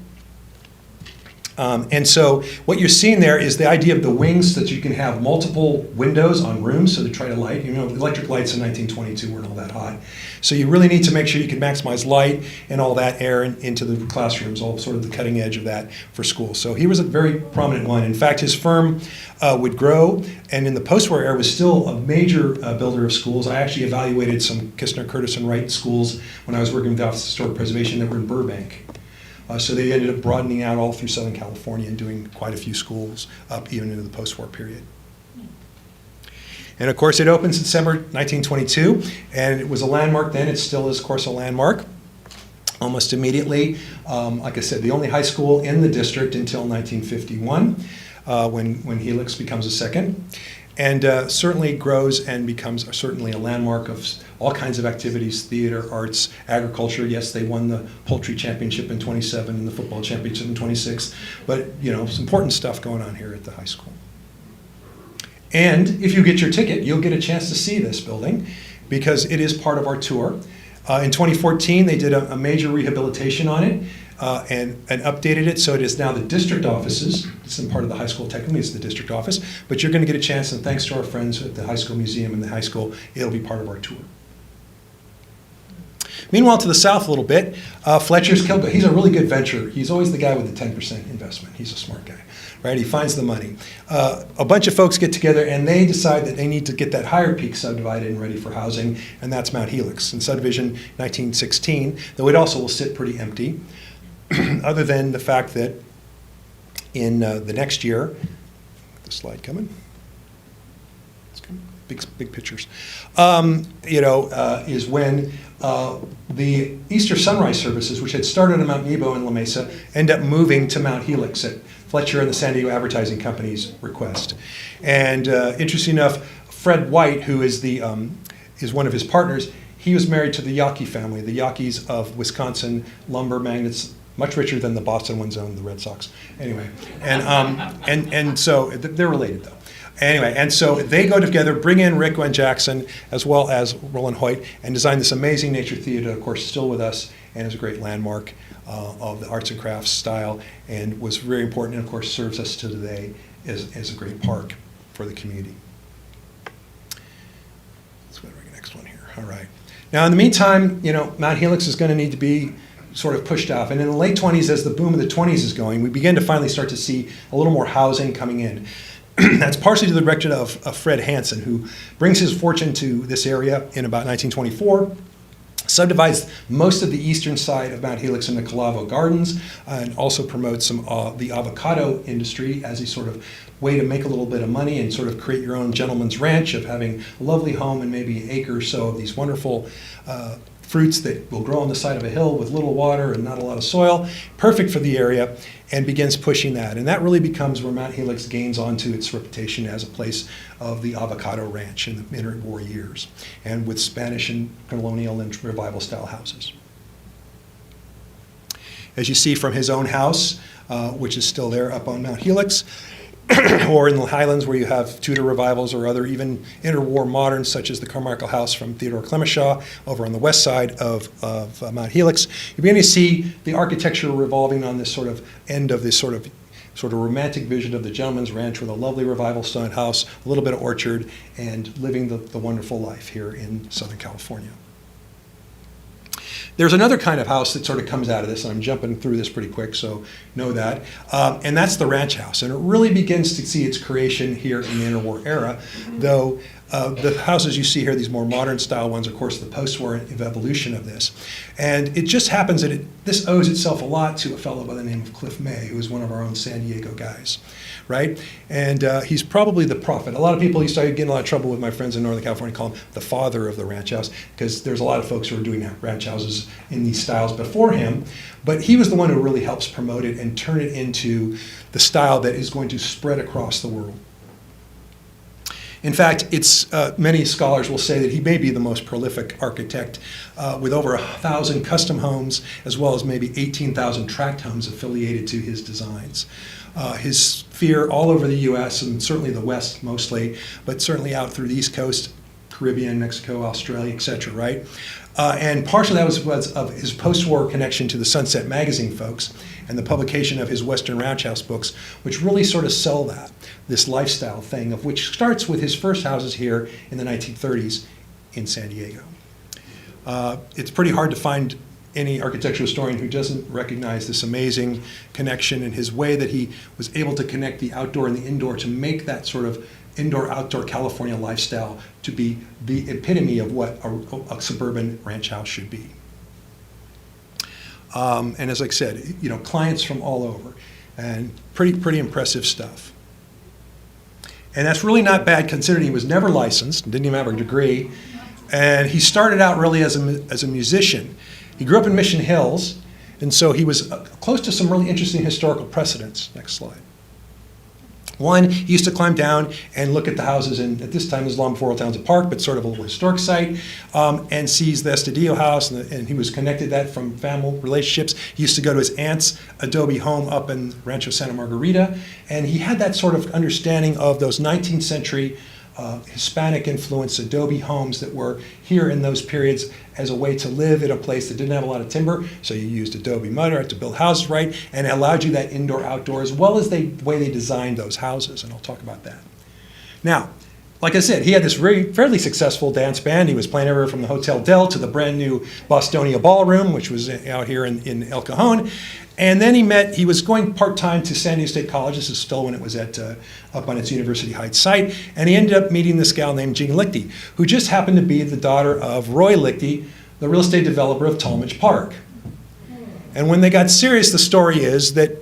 And so what you're seeing there is the idea of the wings, so that you can have multiple windows on rooms, so to try to light. You know, electric lights in 1922 weren't all that hot. So you really need to make sure you can maximize light and all that air into the classrooms, all sort of the cutting edge of that for schools. So he was a very prominent one. In fact, his firm would grow, and in the post-war era was still a major builder of schools. I actually evaluated some Kistner, Curtis, and Wright schools when I was working with the Office of Historic Preservation that were in Burbank. So they ended up broadening out all through Southern California and doing quite a few schools up even into the post-war period. And of course, it opens December 1922, and it was a landmark then. It still is, of course, a landmark. Almost immediately, like I said, the only high school in the district until 1951, when Helix becomes a second. And certainly grows and becomes certainly a landmark of all kinds of activities, theater, arts, agriculture. Yes, they won the poultry championship in 27 and the football championship in 26, but you know, some important stuff going on here at the high school. And if you get your ticket, you'll get a chance to see this building because it is part of our tour. In 2014, they did a major rehabilitation on it. And updated it so it is now the district offices. It's in part of the high school, technically it's the district office, but you're going to get a chance, and thanks to our friends at the high school museum and the high school, it'll be part of our tour. Meanwhile, to the south a little bit, Fletcher's Kilgo. He's a really good venture. He's always the guy with the 10% investment. He's a smart guy, right? He finds the money. A bunch of folks get together and they decide that they need to get that higher peak subdivided and ready for housing, and that's Mount Helix. In subdivision 1916, though it also will sit pretty empty. Other than the fact that in the next year, the slide coming, it's coming. Big pictures, is when the Easter sunrise services, which had started at Mount Nebo in La Mesa, end up moving to Mount Helix at Fletcher and the San Diego Advertising Company's request. And interesting enough, Fred White, who is is one of his partners, he was married to the Yawkey family, the Yawkeys of Wisconsin, lumber magnates, much richer than the Boston ones owned, the Red Sox. Anyway, and so they're related though. Anyway, and so they go together, bring in Rick Gwen Jackson as well as Roland Hoyt, and design this amazing nature theater, of course, still with us, and is a great landmark of the arts and crafts style, and was very important, and of course serves us to today as a great park for the community. Let's go to the next one here. All right. Now, in the meantime, Mount Helix is going to need to be sort of pushed off. And in the late 20s, as the boom of the 20s is going, we begin to finally start to see a little more housing coming in. That's partially to the direction of Fred Hansen, who brings his fortune to this area in about 1924, subdivides most of the eastern side of Mount Helix into Calavo Gardens, and also promotes the avocado industry as a sort of way to make a little bit of money and sort of create your own gentleman's ranch of having a lovely home and maybe an acre or so of these wonderful fruits that will grow on the side of a hill with little water and not a lot of soil, perfect for the area, and begins pushing that. And that really becomes where Mount Helix gains onto its reputation as a place of the avocado ranch in the interwar years, and with Spanish and colonial and revival style houses. As you see from his own house, which is still there up on Mount Helix, or in the Highlands where you have Tudor revivals or other even interwar moderns such as the Carmichael House from Theodore Clemenshaw over on the west side of Mount Helix, you begin to see the architecture revolving on this sort of end of this sort of romantic vision of the gentleman's ranch with a lovely revival style house, a little bit of orchard, and living the wonderful life here in Southern California. There's another kind of house that sort of comes out of this, and I'm jumping through this pretty quick, so know that, and that's the ranch house. And it really begins to see its creation here in the interwar era, though the houses you see here, these more modern style ones, of course, the post-war evolution of this. And it just happens that this owes itself a lot to a fellow by the name of Cliff May, who is one of our own San Diego guys, right? And he's probably the prophet. A lot of people, he started getting a lot of trouble with my friends in Northern California, call him the father of the ranch house, because there's a lot of folks who are doing ranch houses in these styles before him. But he was the one who really helps promote it and turn it into the style that is going to spread across the world. In fact, many scholars will say that he may be the most prolific architect with over 1,000 custom homes, as well as maybe 18,000 tract homes affiliated to his designs. His sphere all over the US and certainly the West mostly, but certainly out through the East Coast, Caribbean, Mexico, Australia, etc., right? And partially that was of his post-war connection to the Sunset Magazine folks and the publication of his Western Ranch House books, which really sort of sell this lifestyle thing, of which starts with his first houses here in the 1930s in San Diego. It's pretty hard to find any architectural historian who doesn't recognize this amazing connection and his way that he was able to connect the outdoor and the indoor to make that sort of indoor-outdoor California lifestyle to be the epitome of what a suburban ranch house should be. And as I said, clients from all over, and pretty impressive stuff. And that's really not bad considering he was never licensed, didn't even have a degree, and he started out really as a musician. He grew up in Mission Hills, and so he was close to some really interesting historical precedents. Next slide. One, he used to climb down and look at the houses, and at this time, this is long before Old Town's a park, but sort of a little historic site, and sees the Estudillo house, and he was connected that from family relationships. He used to go to his aunt's adobe home up in Rancho Santa Margarita, and he had that sort of understanding of those 19th century Hispanic influenced adobe homes that were here in those periods as a way to live in a place that didn't have a lot of timber, so you used adobe mud to build houses right, and it allowed you that indoor-outdoor as well as the way they designed those houses, and I'll talk about that. Now, like I said, he had this fairly successful dance band. He was playing everywhere from the Hotel Del to the brand new Bostonia Ballroom, which was out here in El Cajon. And then he was going part-time to San Diego State College. This is still when it was up on its University Heights site. And he ended up meeting this gal named Jean Lichty, who just happened to be the daughter of Roy Lichty, the real estate developer of Talmadge Park. And when they got serious, the story is that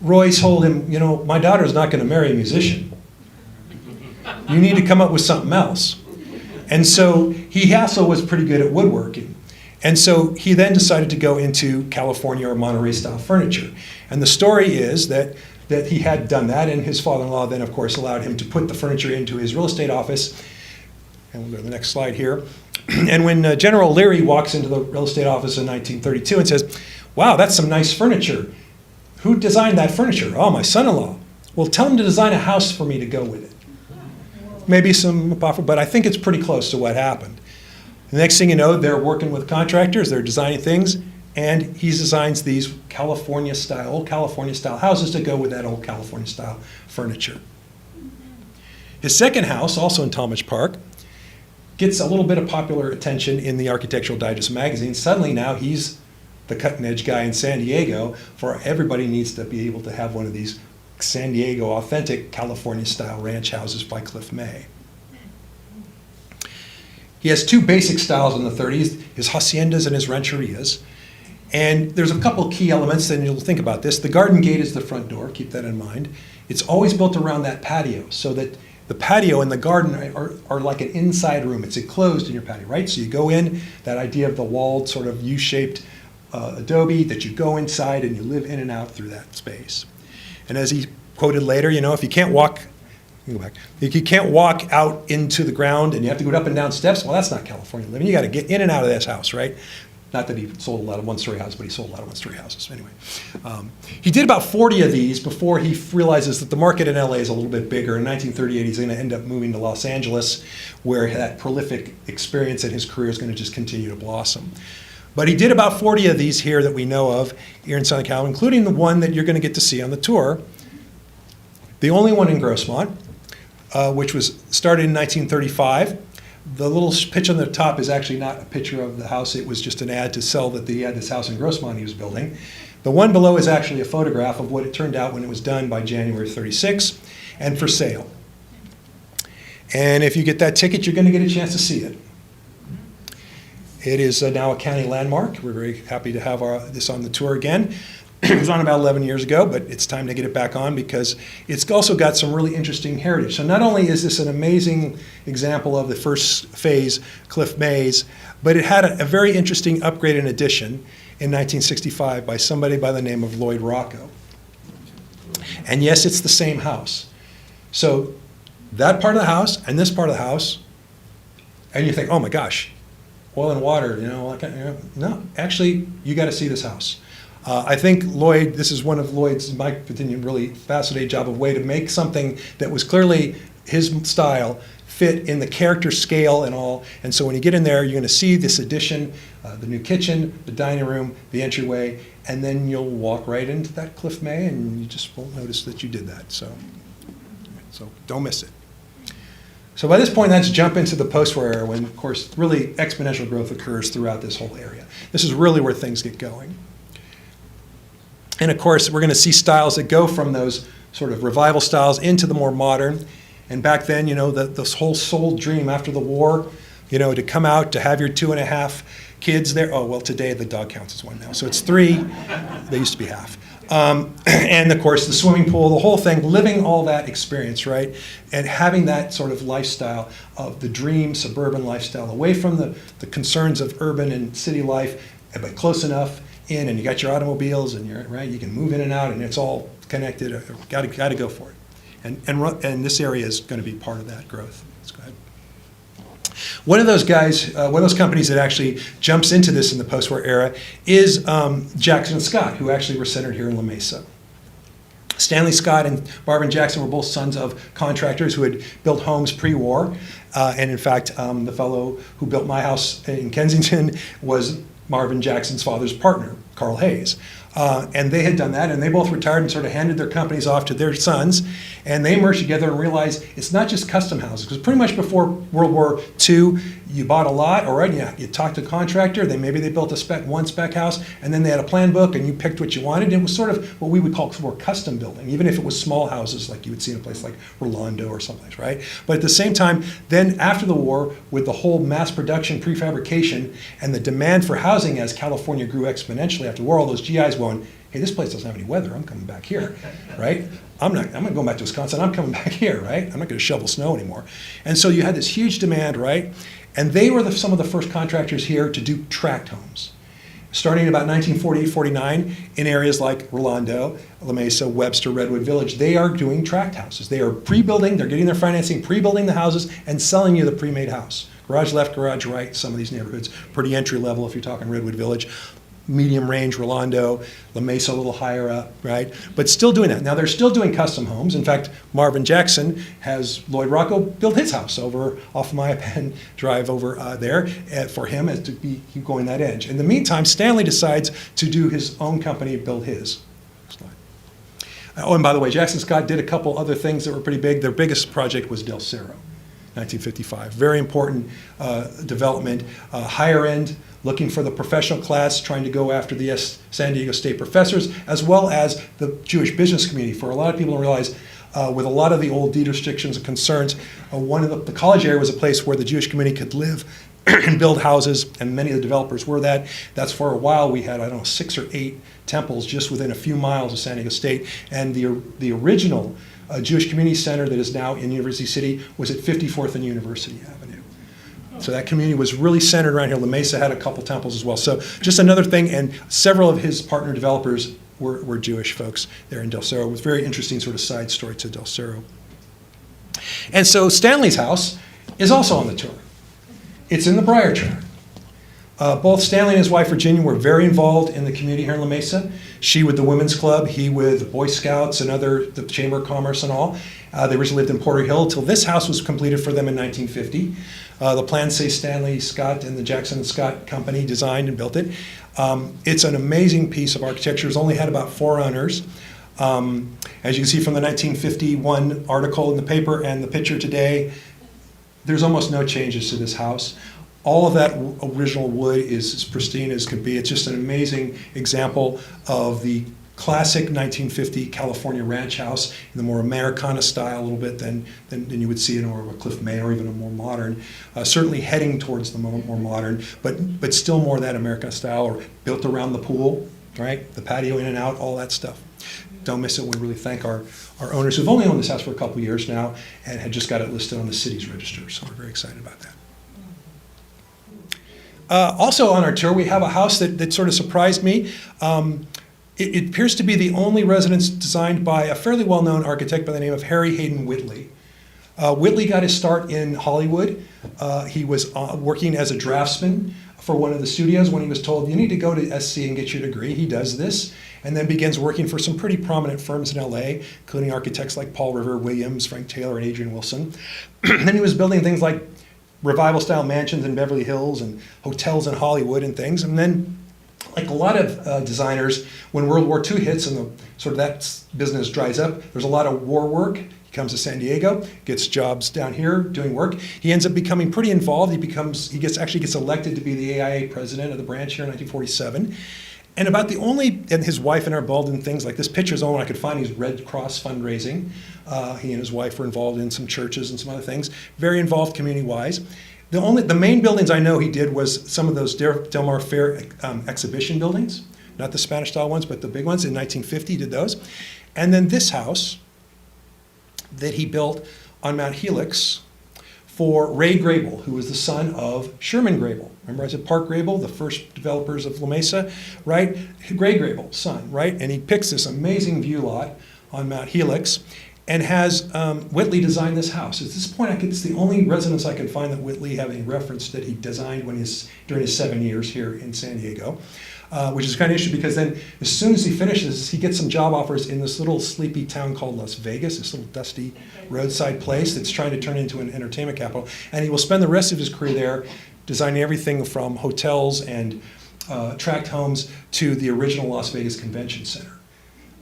Roy told him, my daughter's not going to marry a musician. You need to come up with something else. And so he also was pretty good at woodworking. And so he then decided to go into California or Monterey style furniture. And the story is that he had done that, and his father-in-law then of course allowed him to put the furniture into his real estate office. And we'll go to the next slide here. And when General Leary walks into the real estate office in 1932 and says, wow, that's some nice furniture. Who designed that furniture? Oh, my son-in-law. Well, tell him to design a house for me to go with it. Maybe some apocryphal, but I think it's pretty close to what happened. The next thing you know, they're working with contractors, they're designing things, and he designs these old California style houses to go with that old California style furniture. His second house, also in Talmadge Park, gets a little bit of popular attention in the Architectural Digest magazine. Suddenly now he's the cutting edge guy in San Diego, for everybody needs to be able to have one of these San Diego authentic California style ranch houses by Cliff May. He has two basic styles in the 30s, his haciendas and his rancherias. And there's a couple key elements, and you'll think about this. The garden gate is the front door, keep that in mind. It's always built around that patio, so that the patio and the garden are like an inside room. It's enclosed in your patio, right? So you go in, that idea of the walled sort of U-shaped adobe, that you go inside and you live in and out through that space. And as he quoted later, you know, if you can't walk, if you can't walk out into the ground and you have to go up and down steps, well, that's not California living. You got to get in and out of this house, right? Not that he sold a lot of one-story houses, but he sold a lot of one-story houses. Anyway, he did about 40 of these before he realizes that the market in LA is a little bit bigger. In 1938, he's going to end up moving to Los Angeles, where that prolific experience in his career is going to just continue to blossom. But he did about 40 of these here that we know of here in Southern California, including the one that you're going to get to see on the tour, the only one in Grossmont, which was started in 1935. The little pitch on the top is actually not a picture of the house. It was just an ad to sell that he had this house in Grossmont he was building. The one below is actually a photograph of what it turned out when it was done by January 36 and for sale. And if you get that ticket, you're going to get a chance to see it. It is now a county landmark. We're very happy to have this on the tour again. It was on about 11 years ago, but it's time to get it back on because it's also got some really interesting heritage. So not only is this an amazing example of the first phase Cliff Maze, but it had a very interesting upgrade and addition in 1965 by somebody by the name of Lloyd Ruocco. And yes, it's the same house. So that part of the house and this part of the house, and you think, oh my gosh, oil and water, no, actually, you got to see this house. I think Lloyd, this is one of Lloyd's, in my opinion, really fascinating job of way to make something that was clearly his style fit in the character scale and all. And so when you get in there, you're going to see this addition, the new kitchen, the dining room, the entryway, and then you'll walk right into that Cliff May and you just won't notice that you did that. So don't miss it. So by this point, let's jump into the post-war era when, of course, really exponential growth occurs throughout this whole area. This is really where things get going. And of course, we're going to see styles that go from those sort of revival styles into the more modern. And back then, this whole soul dream after the war, to come out, to have your 2.5 kids there. Oh, well, today the dog counts as one now. So it's 3. They used to be half. And of course, the swimming pool, the whole thing, living all that experience, right? And having that sort of lifestyle of the dream suburban lifestyle, away from the concerns of urban and city life, but close enough in, and you got your automobiles, and you can move in and out, and it's all connected. Got to go for it, and this area is going to be part of that growth. Let's go ahead. One of those guys, one of those companies that actually jumps into this in the post-war era is Jackson Scott, who actually were centered here in La Mesa. Stanley Scott and Marvin Jackson were both sons of contractors who had built homes pre-war, and in fact, the fellow who built my house in Kensington was Marvin Jackson's father's partner, Carl Hayes. And they had done that, and they both retired and sort of handed their companies off to their sons, and they merged together and realized it's not just custom houses, because pretty much before World War II, you bought a lot, all right, you talked to a contractor, maybe they built one spec house, and then they had a plan book, and you picked what you wanted. It was sort of what we would call more custom building, even if it was small houses like you would see in a place like Rolando or someplace, right? But at the same time, then after the war, with the whole mass production, prefabrication, and the demand for housing as California grew exponentially after the war, all those GIs going, hey, this place doesn't have any weather, I'm coming back here, right? I'm not going back to Wisconsin, I'm coming back here, right? I'm not going to shovel snow anymore. And so you had this huge demand, right? And they were some of the first contractors here to do tract homes. Starting in about 1948-49, in areas like Rolando, La Mesa, Webster, Redwood Village, they are doing tract houses. They are pre-building, they're getting their financing, pre-building the houses, and selling you the pre-made house. Garage left, garage right, some of these neighborhoods, pretty entry level if you're talking Redwood Village. Medium range, Rolando, La Mesa a little higher up, right? But still doing that. Now they're still doing custom homes. In fact, Marvin Jackson has Lloyd Ruocco build his house over off Mayapan Drive over there for him as to be going that edge. In the meantime, Stanley decides to do his own company, build his. Oh, and by the way, Jackson Scott did a couple other things that were pretty big. Their biggest project was Del Cerro, 1955. Very important development, higher end, looking for the professional class, trying to go after the San Diego State professors, as well as the Jewish business community. For a lot of people to realize, with a lot of the old deed restrictions and concerns, one of the college area was a place where the Jewish community could live and build houses, and many of the developers were that. That's for a while we had, I don't know, 6 or 8 temples just within a few miles of San Diego State. And the original Jewish Community Center that is now in University City was at 54th and University Avenue. So that community was really centered around here. La Mesa had a couple temples as well. So just another thing, and several of his partner developers were Jewish folks there in Del Cerro. It was a very interesting sort of side story to Del Cerro. And so Stanley's house is also on the tour. It's in the Brier Tract. Both Stanley and his wife Virginia were very involved in the community here in La Mesa. She with the Women's Club, he with the Boy Scouts and the Chamber of Commerce and all. They originally lived in Porter Hill until this house was completed for them in 1950. The plans say Stanley Scott and the Jackson Scott Company designed and built it. It's an amazing piece of architecture. It's only had about 4 owners. As you can see from the 1951 article in the paper and the picture today, there's almost no changes to this house. All of that original wood is as pristine as could be. It's just an amazing example of the classic 1950 California ranch house in the more Americana style a little bit than you would see in more of a Cliff May or even a more modern. Certainly heading towards the more modern, but still more that Americana style, or built around the pool, right? The patio in and out, all that stuff. Don't miss it. We really thank our owners who've only owned this house for a couple years now and had just got it listed on the city's register. So we're very excited about that. Also on our tour, we have a house that sort of surprised me. It appears to be the only residence designed by a fairly well-known architect by the name of Harry Hayden Whiteley. Whiteley got his start in Hollywood. He was working as a draftsman for one of the studios when he was told, you need to go to SC and get your degree. He does this, and then begins working for some pretty prominent firms in LA, including architects like Paul River Williams, Frank Taylor, and Adrian Wilson. Then he was building things like revival-style mansions in Beverly Hills and hotels in Hollywood and things. And then, like a lot of designers, when World War II hits and sort of that business dries up, there's a lot of war work. He comes to San Diego, gets jobs down here doing work. He ends up becoming pretty involved. He actually gets elected to be the AIA president of the branch here in 1947. And his wife and I are involved in things like this picture is the only one I could find. He's Red Cross fundraising. He and his wife were involved in some churches and some other things. Very involved community-wise. The main buildings I know he did was some of those Del Mar Fair exhibition buildings, not the Spanish-style ones, but the big ones. In 1950, he did those. And then this house that he built on Mount Helix for Ray Grable, who was the son of Sherman Grable. Remember I said Park Grable, the first developers of La Mesa, right? Ray Grable's son, right? And he picks this amazing view lot on Mount Helix and has Whiteley design this house. At this point, it's the only residence I can find that Whiteley have any reference that he designed during his 7 years here in San Diego, which is kind of interesting because then as soon as he finishes, he gets some job offers in this little sleepy town called Las Vegas, this little dusty roadside place that's trying to turn into an entertainment capital. And he will spend the rest of his career there designing everything from hotels and tract homes to the original Las Vegas Convention Center.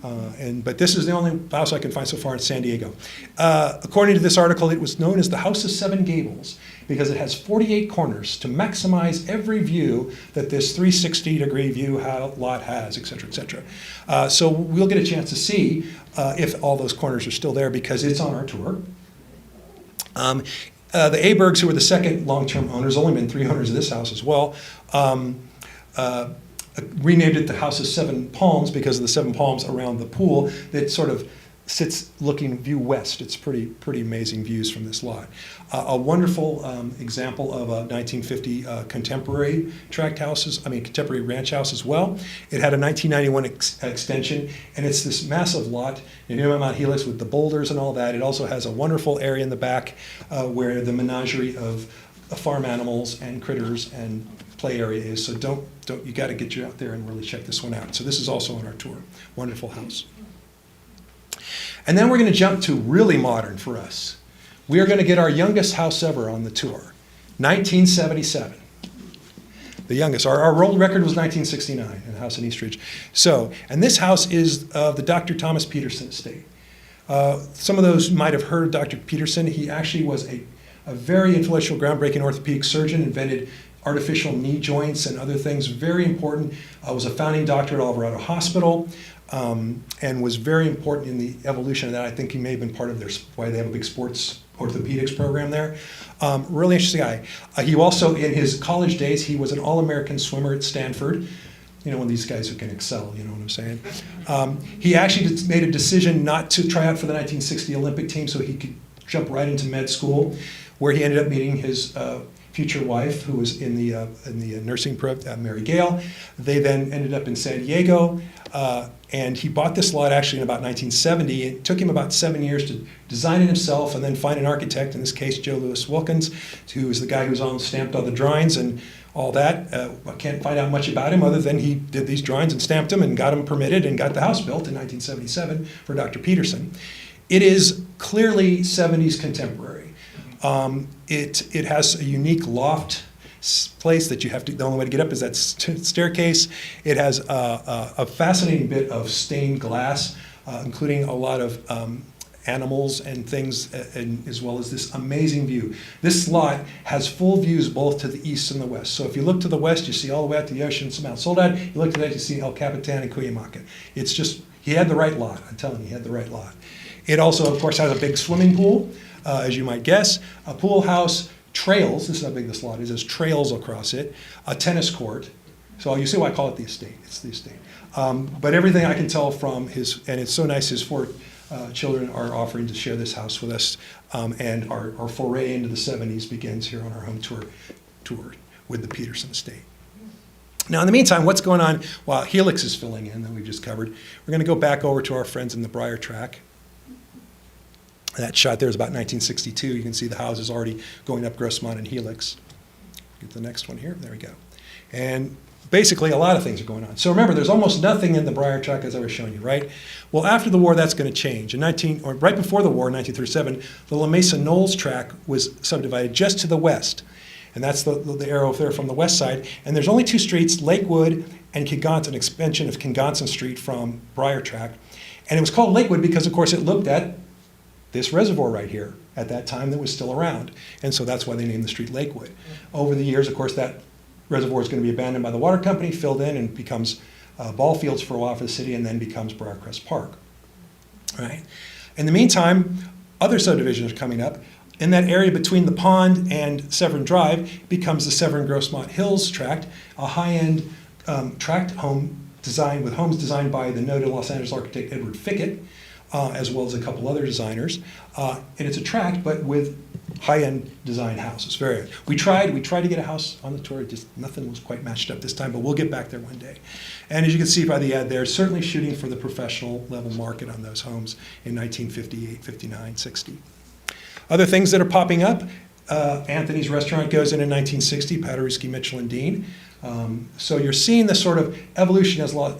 But this is the only house I can find so far in San Diego. According to this article, it was known as the House of Seven Gables because it has 48 corners to maximize every view that this 360-degree view lot has, et cetera, et cetera. So we'll get a chance to see if all those corners are still there because it's on our tour. The Abergs, who were the second long-term owners, only been 3 owners of this house as well, renamed it the House of Seven Palms because of the 7 palms around the pool that sort of sits looking view west. It's pretty amazing views from this lot. A wonderful example of a 1950 contemporary contemporary ranch house as well. It had a 1991 extension, and it's this massive lot near Mount Helix with the boulders and all that. It also has a wonderful area in the back where the menagerie of farm animals and critters and play area is. So you got to get you out there and really check this one out. So this is also on our tour. Wonderful house. And then we're going to jump to really modern for us. We are going to get our youngest house ever on the tour, 1977. The youngest. Our world record was 1969 in a house in Eastridge. And this house is of the Dr. Thomas Peterson estate. Some of those might have heard of Dr. Peterson. He actually was a very influential, groundbreaking orthopedic surgeon, invented artificial knee joints and other things, very important. Was a founding doctor at Alvarado Hospital, and was very important in the evolution of that. I think he may have been part of why they have a big sports orthopedics program there. Really interesting guy. He also, in his college days, he was an All-American swimmer at Stanford. You know, one of these guys who can excel, you know what I'm saying? He actually made a decision not to try out for the 1960 Olympic team so he could jump right into med school, where he ended up meeting his future wife, who was in the nursing program, Mary Gale. They then ended up in San Diego, and he bought this lot actually in about 1970. It took him about 7 years to design it himself and then find an architect, in this case Joe Louis Wilkins, who was the guy who stamped all the drawings and all that. I can't find out much about him other than he did these drawings and stamped them and got them permitted and got the house built in 1977 for Dr. Peterson. It is clearly 70s contemporary. It has a unique loft place that you have to, the only way to get up is that staircase. It has a fascinating bit of stained glass, including a lot of animals and things, as well as this amazing view. This lot has full views both to the east and the west. So if you look to the west, you see all the way out to the ocean, to Mount Soledad. You look to that, you see El Capitan and Cuyamaca. It's just, he had the right lot. I'm telling you, he had the right lot. It also, of course, has a big swimming pool, as you might guess, a pool house, trails, this is how big this lot is, there's trails across it, a tennis court. So you see why I call it the estate, it's the estate. But everything I can tell from his, and it's so nice, his 4 children are offering to share this house with us, and our foray into the 70s begins here on our home tour with the Peterson estate. Now, in the meantime, what's going on while Helix is filling in that we've just covered? We're going to go back over to our friends in the Brier tract. That shot there is about 1962. You can see the houses already going up Grossmont and Helix. Get the next one here. There we go. And basically, a lot of things are going on. So remember, there's almost nothing in the Brier tract, as I was showing you, right? Well, after the war, that's going to change. Right before the war, in 1937, the La Mesa Knolls tract was subdivided just to the west. And that's the arrow there from the west side. And there's only 2 streets, Lakewood and Kingonson, an expansion of Kingonson Street from Brier tract. And it was called Lakewood because, of course, it looked at this reservoir right here at that time that was still around. And so that's why they named the street Lakewood. Over the years, of course, that reservoir is going to be abandoned by the water company, filled in, and becomes ball fields for a while for the city, and then becomes Briarcrest Park. All right. In the meantime, other subdivisions are coming up. In that area between the pond and Severn Drive becomes the Severn Grossmont Hills tract, a high-end tract home designed with homes designed by the noted Los Angeles architect Edward Fickett, as well as a couple other designers. And it's a tract, but with high-end design houses. We tried to get a house on the tour, just nothing was quite matched up this time, but we'll get back there one day. And as you can see by the ad there, certainly shooting for the professional level market on those homes in 1958, 59, 60. Other things that are popping up, Anthony's Restaurant goes in 1960, Paderewski, Mitchell, and Dean. So you're seeing the sort of evolution as La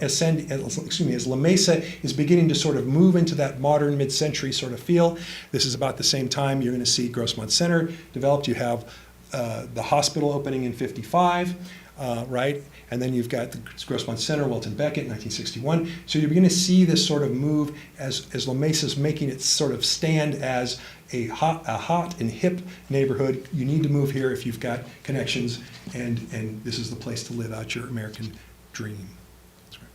Mesa is beginning to sort of move into that modern mid-century sort of feel. This is about the same time you're going to see Grossmont Center developed. You have the hospital opening in 55, right? And then you've got the Grossmont Center, Welton Beckett, 1961. So you're beginning to see this sort of move as La Mesa's making its sort of stand as a hot and hip neighborhood. You need to move here if you've got connections, and this is the place to live out your American dream. That's right.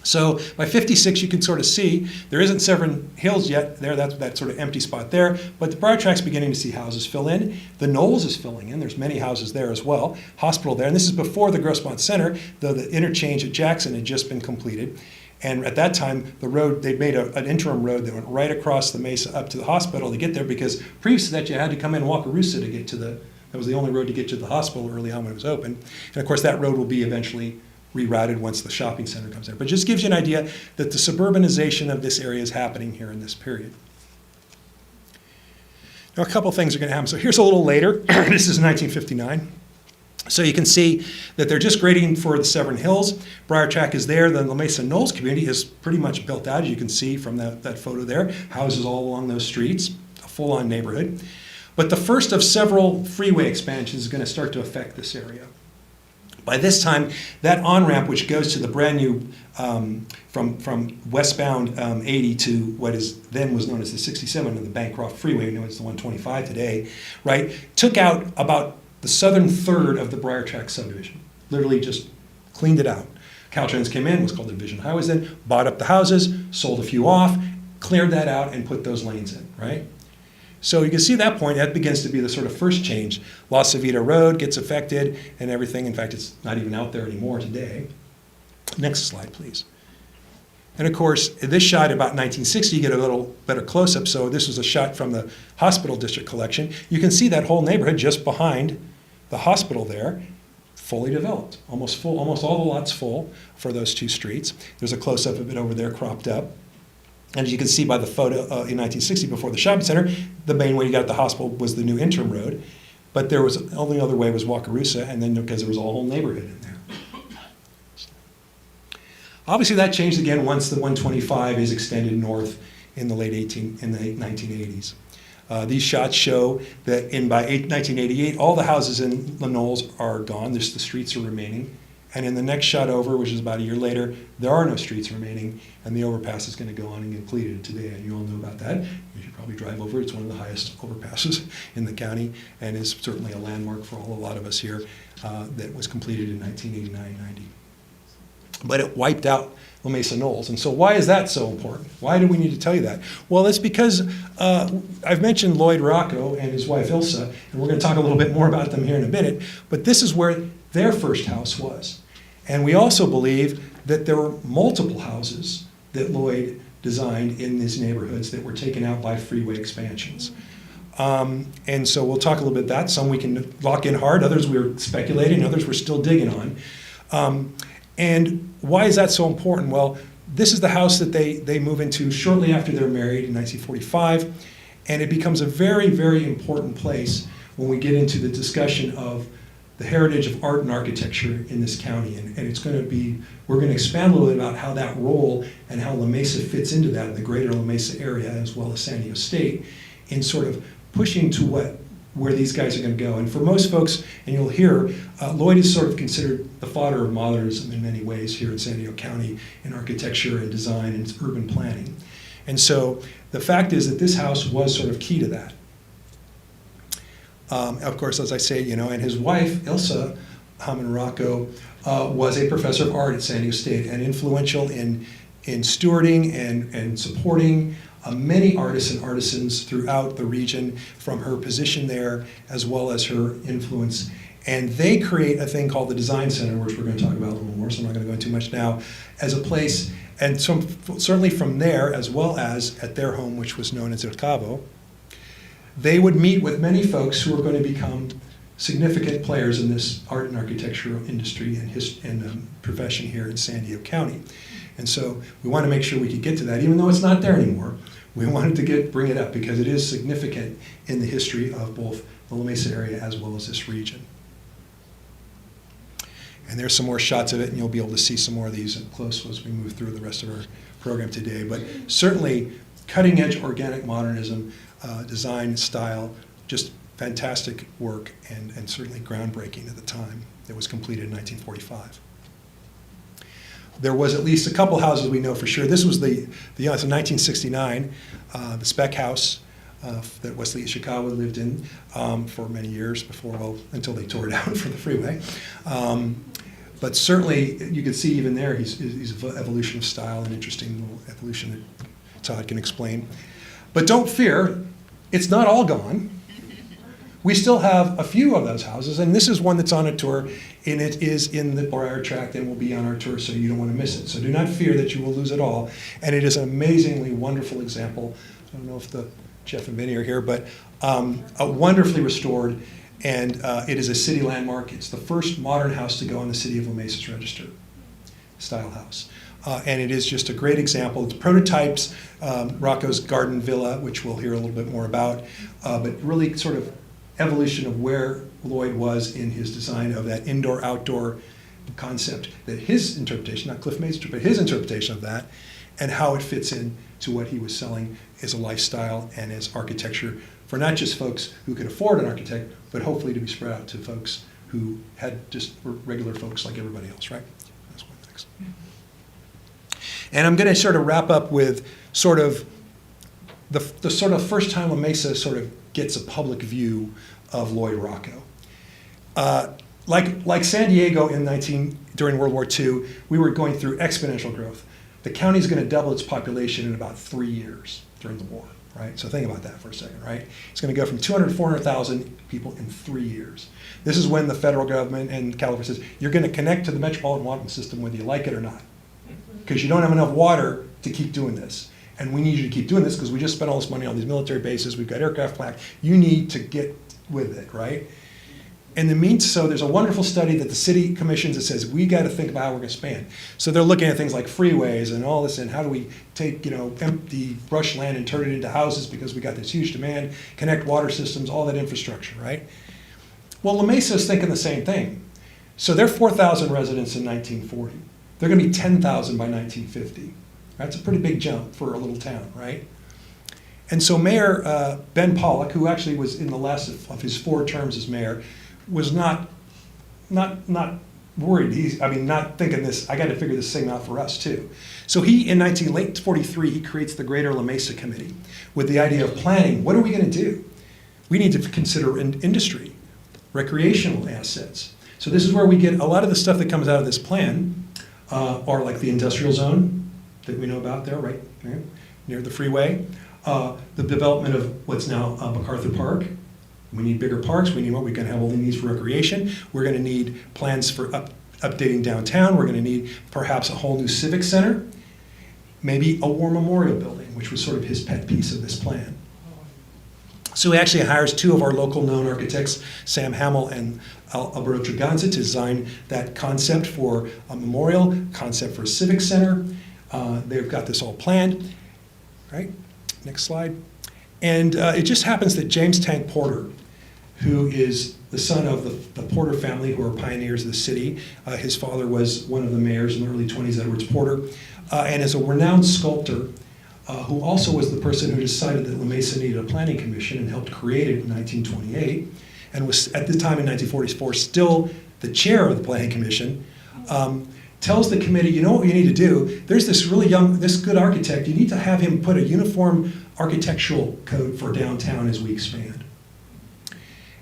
So by 56, you can sort of see, there isn't Severn Hills yet there, that's that sort of empty spot there, but the Brier tract's beginning to see houses fill in. The Knolls is filling in, there's many houses there as well. Hospital there, and this is before the Grossmont Center, though the interchange at Jackson had just been completed. And at that time, the road, they made an interim road that went right across the Mesa up to the hospital to get there, because previous to that, you had to come in Wakarusa to get to that was the only road to get to the hospital early on when it was open. And of course, that road will be eventually rerouted once the shopping center comes there. But it just gives you an idea that the suburbanization of this area is happening here in this period. Now, a couple things are going to happen. So here's a little later. This is 1959. So you can see that they're just grading for the Severn Hills. Brier tract is there. The La Mesa Knolls community is pretty much built out, as you can see from that photo there. Houses all along those streets, a full-on neighborhood. But the first of several freeway expansions is going to start to affect this area. By this time, that on-ramp, which goes to the brand new, from westbound 80 to what then was known as the 67 of the Bancroft Freeway, we know it's the 125 today, right, took out about the southern third of the Brier tract subdivision. Literally just cleaned it out. Caltrans came in, was called Division Highways then, bought up the houses, sold a few off, cleared that out, and put those lanes in, right? So you can see that point, that begins to be the sort of first change. La Civita Road gets affected and everything. In fact, it's not even out there anymore today. Next slide, please. And of course, this shot about 1960, you get a little better close-up. So this was a shot from the hospital district collection. You can see that whole neighborhood just behind the hospital there, fully developed. Almost all the lots full for those two streets. There's a close-up of it over there cropped up. And as you can see by the photo in 1960 before the shopping center, the main way you got to the hospital was the new interim road. But there was, only other way was Wakarusa, and then because there was a whole neighborhood in there. Obviously, that changed again once the 125 is extended north in the late 1980s. These shots show that by 1988, all the houses in La Knolls are gone. Just the streets are remaining. And in the next shot over, which is about a year later, there are no streets remaining, and the overpass is going to go on and get completed today. And you all know about that. You should probably drive over. It's one of the highest overpasses in the county, and is certainly a landmark for a lot of us here. That was completed in 1989-90. But it wiped out La Mesa Knolls. And so why is that so important? Why do we need to tell you that? Well, it's because I've mentioned Lloyd Ruocco and his wife Ilsa, and we're going to talk a little bit more about them here in a minute, but this is where their first house was. And we also believe that there were multiple houses that Lloyd designed in these neighborhoods that were taken out by freeway expansions. And so we'll talk a little bit about that. Some we can lock in hard, others we're speculating, others we're still digging on. And why is that so important? Well, this is the house that they move into shortly after they're married in 1945, and it becomes a very, very important place when we get into the discussion of the heritage of art and architecture in this county. And it's going to be, we're going to expand a little bit about how that role and how La Mesa fits into that, the greater La Mesa area, as well as San Diego State, in sort of pushing to where these guys are going to go. And for most folks, and you'll hear, Lloyd is sort of considered the father of modernism in many ways here in San Diego County in architecture and design and urban planning. And so the fact is that this house was sort of key to that. Of course, as I say, and his wife, Ilsa Ruocco, was a professor of art at San Diego State and influential in stewarding and supporting many artists and artisans throughout the region from her position there, as well as her influence. And they create a thing called the Design Center, which we're going to talk about a little more, so I'm not going to go into too much now, as a place, and certainly from there, as well as at their home, which was known as El Cabo, they would meet with many folks who were going to become significant players in this art and architecture industry and profession here in San Diego County. And so we want to make sure we could get to that, even though it's not there anymore. We wanted to bring it up because it is significant in the history of both the La Mesa area as well as this region. And there's some more shots of it, and you'll be able to see some more of these up close as we move through the rest of our program today. But certainly, cutting-edge organic modernism, design style, just fantastic work, and certainly groundbreaking at the time. It was completed in 1945. There was at least a couple houses we know for sure. This was the 1969, the spec house that Wesley Ishikawa lived in for many years until they tore it down for the freeway. But certainly, you can see even there, he's evolution of style, and interesting little evolution that Todd can explain. But don't fear, it's not all gone. We still have a few of those houses, and this is one that's on a tour, and it is in the Brier Tract and will be on our tour, so you don't want to miss it. So do not fear that you will lose it all. And it is an amazingly wonderful example. I don't know if Jeff and Vinny are here, but a wonderfully restored, and it is a city landmark. It's the first modern house to go on the City of La Mesa's register style house. And it is just a great example. It's prototypes, Ruocco's Garden Villa, which we'll hear a little bit more about, but really sort of evolution of where Lloyd was in his design of that indoor-outdoor concept, that his interpretation, not Cliff Mason, but his interpretation of that, and how it fits in to what he was selling as a lifestyle and as architecture for not just folks who could afford an architect, but hopefully to be spread out to folks who were regular folks like everybody else, right? That's one next. And I'm going to sort of wrap up with sort of the sort of first time La Mesa sort of gets a public view of Lloyd Ruocco. Like San Diego during World War II, we were going through exponential growth. The county's going to double its population in about 3 years during the war, right? So think about that for a second, right? It's going to go from 200 to 400,000 people in 3 years. This is when the federal government and California says, you're going to connect to the metropolitan water system whether you like it or not, because you don't have enough water to keep doing this. And we need you to keep doing this because we just spent all this money on these military bases. We've got aircraft plaque. You need to get with it, right? And so there's a wonderful study that the city commissions that says we got to think about how we're going to expand. So they're looking at things like freeways and all this, and how do we take empty brush land and turn it into houses because we got this huge demand, connect water systems, all that infrastructure, right? Well, La Mesa is thinking the same thing. So they're 4,000 residents in 1940. They're going to be 10,000 by 1950. That's a pretty big jump for a little town, right? And so Mayor Ben Pollock, who actually was in the last of his 4 terms as mayor, was not worried. Not thinking this, I got to figure this thing out for us too. So he, in late 43, he creates the Greater La Mesa Committee with the idea of planning. What are we going to do? We need to consider industry, recreational assets. So this is where we get a lot of the stuff that comes out of this plan, are like the industrial zone that we know about there, right near the freeway. The development of what's now MacArthur Park. We need bigger parks. We need what we can have all the needs for recreation. We're going to need plans for updating downtown. We're going to need perhaps a whole new civic center, maybe a war memorial building, which was sort of his pet piece of this plan. So he actually hires 2 of our local known architects, Sam Hamill and Alberto Treganza, to design that concept for a memorial, concept for a civic center. They've got this all planned, right? Next slide. And it just happens that James Tank Porter, who is the son of the Porter family, who are pioneers of the city. His father was one of the mayors in the early 20s, Edwards Porter, and is a renowned sculptor who also was the person who decided that La Mesa needed a planning commission and helped create it in 1928, and was at the time in 1944 still the chair of the planning commission. Tells the committee, you know what you need to do? There's this really this good architect. You need to have him put a uniform architectural code for downtown as we expand.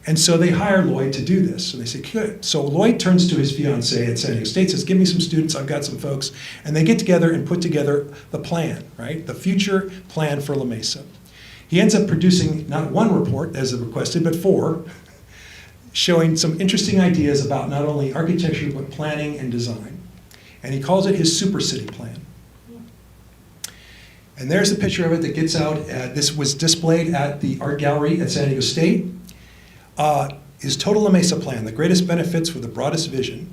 And so they hire Lloyd to do this. And they say, good. So Lloyd turns to his fiancée at San Diego State, says, give me some students, I've got some folks. And they get together and put together the plan, right? The future plan for La Mesa. He ends up producing not 1 report, as requested, but 4, showing some interesting ideas about not only architecture, but planning and design. And he calls it his Super City Plan. And there's a picture of it that gets out. This was displayed at the art gallery at San Diego State. His total La Mesa plan, the greatest benefits with the broadest vision.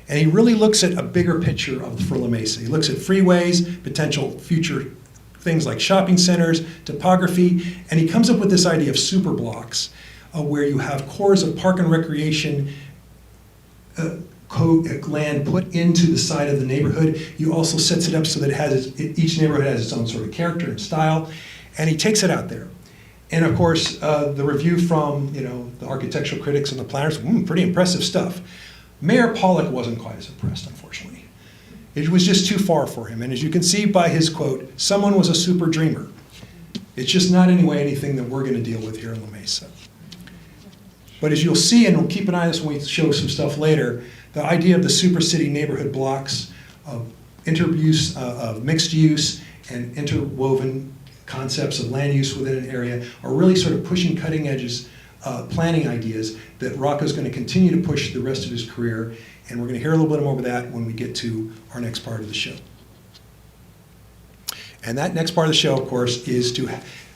And he really looks at a bigger picture for La Mesa. He looks at freeways, potential future things like shopping centers, topography, and he comes up with this idea of super blocks where you have cores of park and recreation land put into the side of the neighborhood. You also sets it up so that each neighborhood has its own sort of character and style, and he takes it out there. And of course, the review from the architectural critics and the planners, pretty impressive stuff. Mayor Pollock wasn't quite as impressed, unfortunately. It was just too far for him. And as you can see by his quote, someone was a super dreamer. It's just not anyway anything that we're going to deal with here in La Mesa. But as you'll see, and we'll keep an eye on this when we show some stuff later, the idea of the super city neighborhood blocks, of interuse, of mixed use, and interwoven concepts of land use within an area are really sort of pushing cutting edges planning ideas that Ruocco's going to continue to push the rest of his career, and we're going to hear a little bit more about that when we get to our next part of the show. And that next part of the show, of course, is to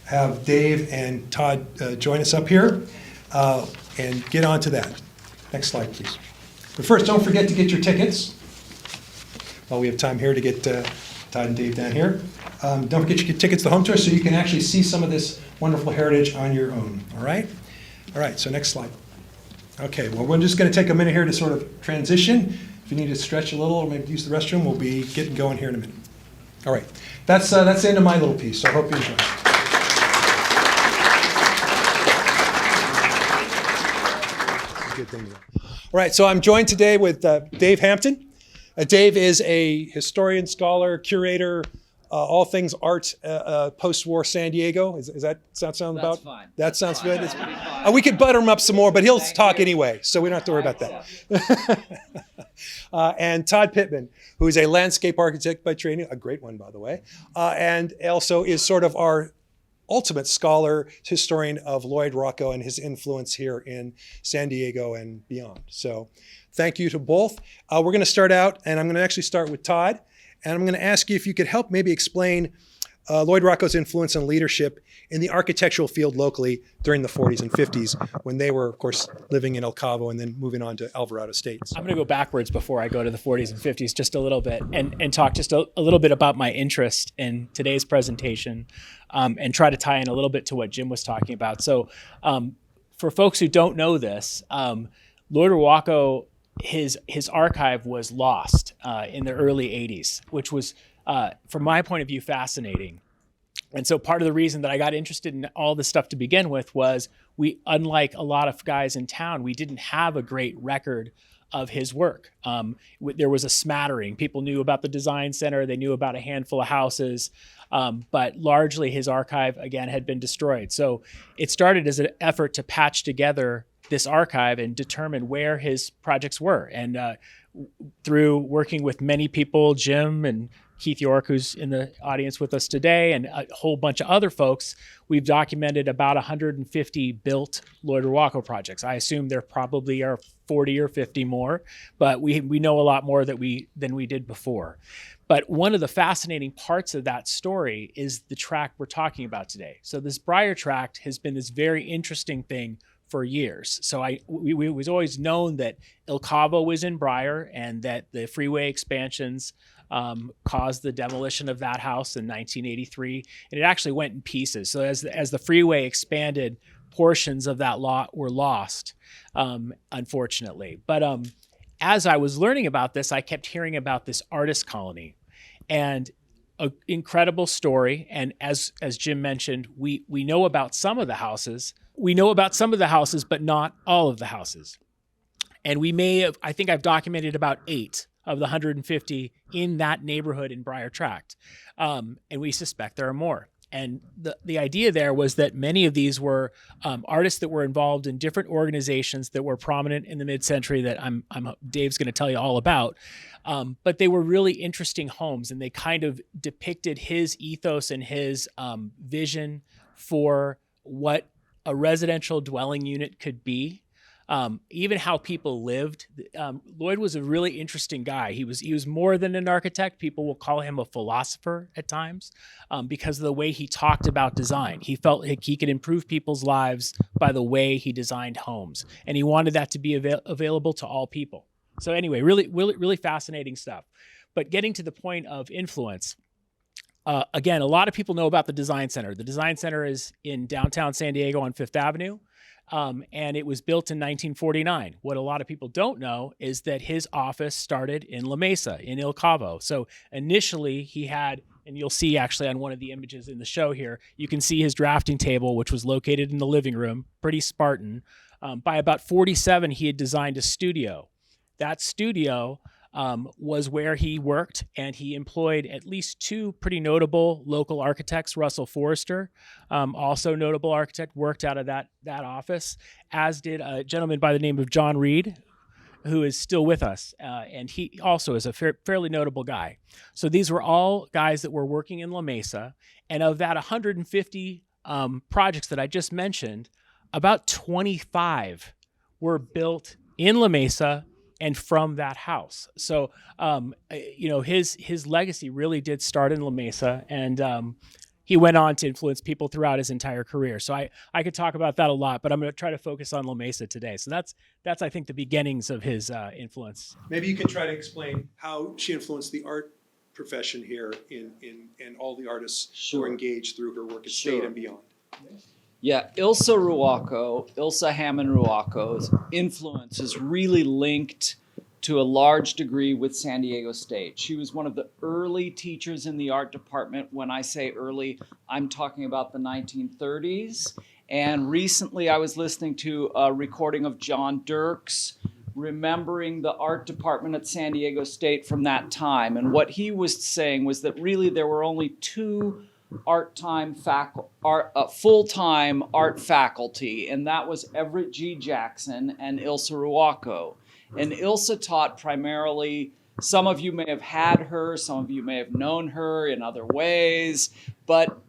have Dave and Todd join us up here and get on to that. Next slide, please. But first, don't forget to get your tickets. While we have time here to get Todd and Dave down here. Don't forget your tickets to the home tour so you can actually see some of this wonderful heritage on your own, all right? All right, so next slide. Okay, well, we're just going to take a minute here to sort of transition. If you need to stretch a little or maybe use the restroom, we'll be getting going here in a minute. All right, that's the end of my little piece, so I hope you enjoy it. Good thing to know. All right, so I'm joined today with Dave Hampton. Dave is a historian, scholar, curator, all things art, post-war San Diego. Does that sound about? That's fine. That sounds good. We could butter him up some more, but he'll talk anyway, so we don't have to worry about that. And Todd Pitman, who is a landscape architect by training, a great one, by the way, and also is sort of our ultimate scholar, historian of Lloyd Ruocco and his influence here in San Diego and beyond. So thank you to both. We're going to start out, and I'm going to actually start with Todd. And I'm going to ask you if you could help maybe explain Lloyd Ruocco's influence and leadership in the architectural field locally during the 40s and 50s when they were, of course, living in El Cabo and then moving on to Alvarado Estates. I'm going to go backwards before I go to the 40s and 50s just a little bit and talk just a little bit about my interest in today's presentation and try to tie in a little bit to what Jim was talking about. So for folks who don't know this, Lloyd Ruocco, his archive was lost in the early 80s, which was, from my point of view, fascinating. And so part of the reason that I got interested in all this stuff to begin with was unlike a lot of guys in town, we didn't have a great record of his work. There was a smattering. People knew about the design center. They knew about a handful of houses. But largely his archive, again, had been destroyed. So it started as an effort to patch together this archive and determine where his projects were. And through working with many people, Jim and Keith York, who's in the audience with us today, and a whole bunch of other folks, we've documented about 150 built Lloyd Ruocco projects. I assume there probably are 40 or 50 more, but we know a lot more than we did before. But one of the fascinating parts of that story is the tract we're talking about today. So this Brier tract has been this very interesting thing for years. So we was always known that El Cabo was in Brier and that the freeway expansions caused the demolition of that house in 1983, and it actually went in pieces. So as the freeway expanded, portions of that lot were lost, unfortunately. But as I was learning about this, I kept hearing about this artist colony, and an incredible story. And as Jim mentioned, we know about some of the houses. We know about some of the houses, but not all of the houses. And we may have, I think I've documented about 8 of the 150 in that neighborhood in Brier Tract. And we suspect there are more. And the idea there was that many of these were artists that were involved in different organizations that were prominent in the mid-century that Dave's going to tell you all about. But they were really interesting homes, and they kind of depicted his ethos and his vision for what a residential dwelling unit could be. Even how people lived. Lloyd was a really interesting guy. He was more than an architect. People will call him a philosopher at times because of the way he talked about design. He felt like he could improve people's lives by the way he designed homes, and he wanted that to be available to all people. So anyway, really fascinating stuff. But getting to the point of influence, again, a lot of people know about the Design Center. The Design Center is in downtown San Diego on Fifth Avenue. And it was built in 1949. What a lot of people don't know is that his office started in La Mesa, in El Cabo. So initially he had, and you'll see actually on one of the images in the show here, you can see his drafting table, which was located in the living room, pretty Spartan. By about 47, he had designed a studio. That studio was where he worked, and he employed at least 2 pretty notable local architects. Russell Forrester, also notable architect, worked out of that office, as did a gentleman by the name of John Reed, who is still with us, and he also is a fairly notable guy. So these were all guys that were working in La Mesa, and of that 150 projects that I just mentioned, about 25 were built in La Mesa and from that house. So, his legacy really did start in La Mesa, and he went on to influence people throughout his entire career. So I could talk about that a lot, but I'm going to try to focus on La Mesa today. So that's I think the beginnings of his influence. Maybe you can try to explain how she influenced the art profession here in all the artists who were engaged through her work at State and beyond. Yeah, Ilsa Hammond Ruocco's influence is really linked to a large degree with San Diego State. She was one of the early teachers in the art department. When I say early, I'm talking about the 1930s. And recently I was listening to a recording of John Dirks remembering the art department at San Diego State from that time. And what he was saying was that really there were only 2 full-time art faculty, and that was Everett G. Jackson and Ilsa Ruocco. And Ilsa taught primarily, some of you may have had her, some of you may have known her in other ways, but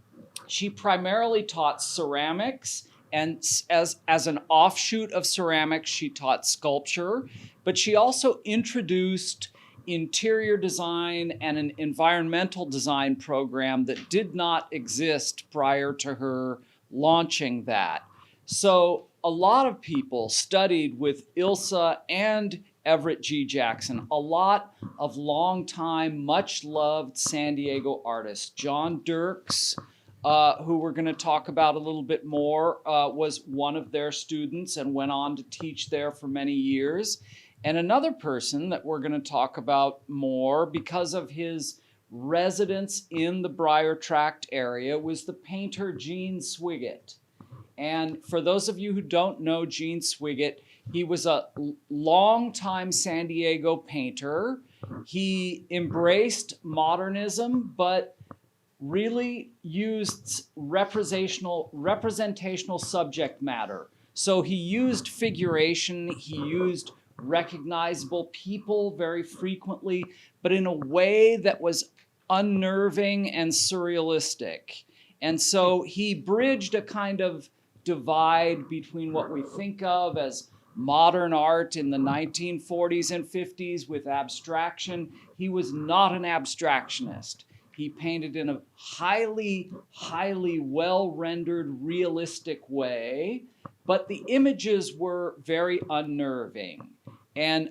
She primarily taught ceramics, and as an offshoot of ceramics, she taught sculpture, but she also introduced interior design and an environmental design program that did not exist prior to her launching that. So a lot of people studied with Ilsa and Everett G. Jackson, a lot of longtime, much-loved San Diego artists. John Dirks, who we're going to talk about a little bit more, was one of their students and went on to teach there for many years. And another person that we're going to talk about more because of his residence in the Brier Tract area was the painter Gene Swigert. And for those of you who don't know Gene Swigert, he was a longtime San Diego painter. He embraced modernism, but really used representational subject matter. So he used figuration, he used recognizable people very frequently, but in a way that was unnerving and surrealistic. And so he bridged a kind of divide between what we think of as modern art in the 1940s and 50s with abstraction. He was not an abstractionist. He painted in a highly, highly well-rendered, realistic way, but the images were very unnerving. And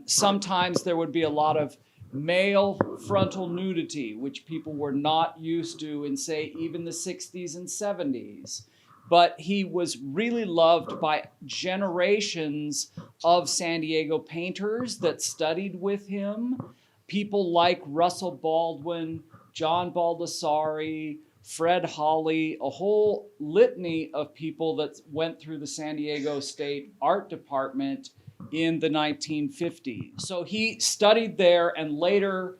sometimes there would be a lot of male frontal nudity, which people were not used to in, say, even the 60s and 70s. But he was really loved by generations of San Diego painters that studied with him. People like Russell Baldwin, John Baldessari, Fred Hawley, a whole litany of people that went through the San Diego State Art Department in the 1950s. So he studied there and later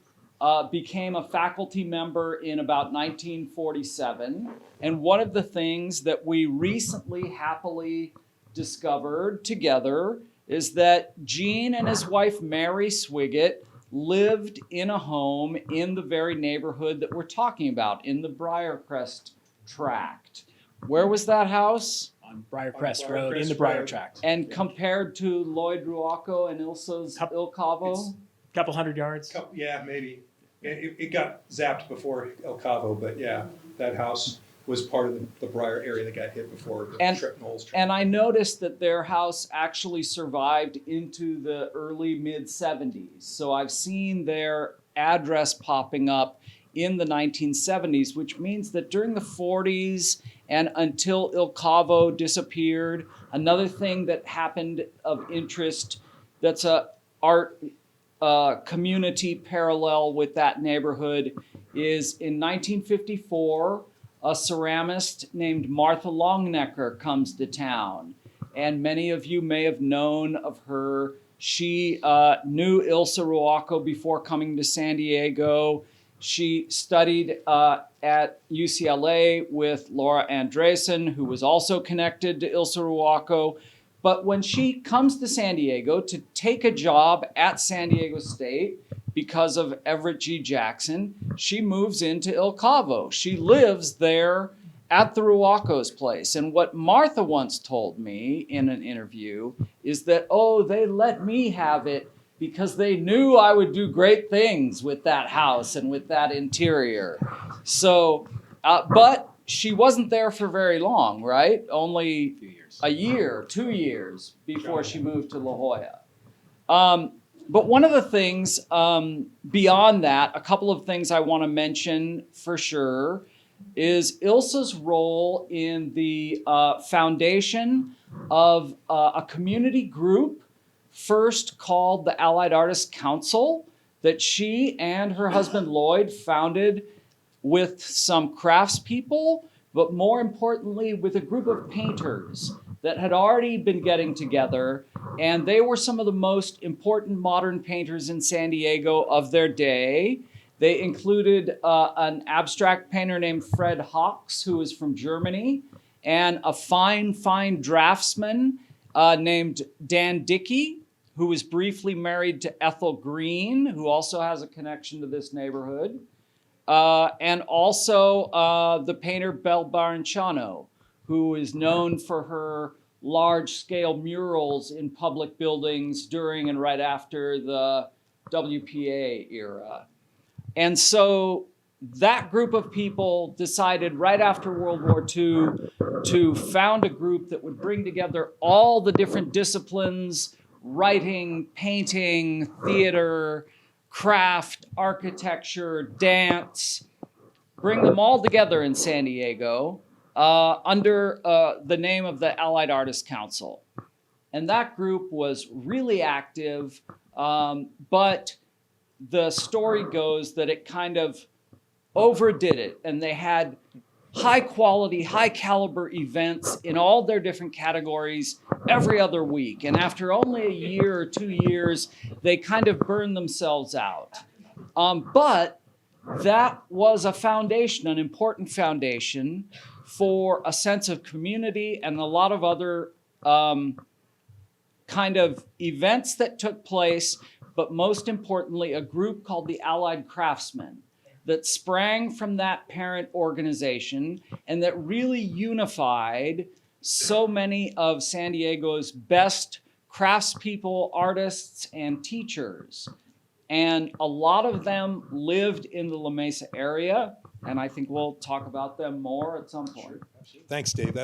became a faculty member in about 1947. And one of the things that we recently happily discovered together is that Gene and his wife Mary Swigert lived in a home in the very neighborhood that we're talking about, in the Briarcrest tract. Where was that house? On Briarcrest Road in the Brier Tract. And compared to Lloyd Ruocco and Ilsa's Il Cavo? It's a couple hundred yards. Yeah, maybe. It got zapped before El Cavo, but yeah, that house was part of the Brier area that got hit before the Knolls. And I noticed that their house actually survived into the early mid-70s. So I've seen their address popping up in the 1970s, which means that during the 40s and until Il Cavo disappeared, another thing that happened of interest that's a art community parallel with that neighborhood is in 1954, a ceramist named Martha Longnecker comes to town. And many of you may have known of her. She knew Ilsa Ruocco before coming to San Diego. She studied at UCLA with Laura Andresen, who was also connected to Ilsa Ruocco. But when she comes to San Diego to take a job at San Diego State because of Everett G. Jackson, she moves into Il Cavo. She lives there at the Ruocco's place. And what Martha once told me in an interview is that, oh, they let me have it because they knew I would do great things with that house and with that interior. So, but she wasn't there for very long, right? Only a year, 2 years before she moved to La Jolla. But one of the things beyond that, a couple of things I want to mention for sure, is Ilsa's role in the foundation of a community group, first called the Allied Artists Council, that she and her husband Lloyd founded with some craftspeople, but more importantly with a group of painters that had already been getting together, and they were some of the most important modern painters in San Diego of their day. They included an abstract painter named Fred Hawks, who is from Germany, and a fine draftsman named Dan Dickey, who was briefly married to Ethel Green, who also has a connection to this neighborhood. and also the painter Belle Baranciano, who is known for her large-scale murals in public buildings during and right after the WPA era. And so that group of people decided right after World War II to found a group that would bring together all the different disciplines: writing, painting, theater, craft, architecture, dance, bring them all together in San Diego under the name of the Allied Artists Council. And that group was really active, but the story goes that it kind of overdid it, and they had high quality, high caliber events in all their different categories every other week. And after only a year or 2 years, they kind of burned themselves out. But that was a foundation, an important foundation for a sense of community and a lot of other kind of events that took place, but most importantly, a group called the Allied Craftsmen that sprang from that parent organization and that really unified so many of San Diego's best craftspeople, artists, and teachers. And a lot of them lived in the La Mesa area, and I think we'll talk about them more at some point. Thanks, Dave.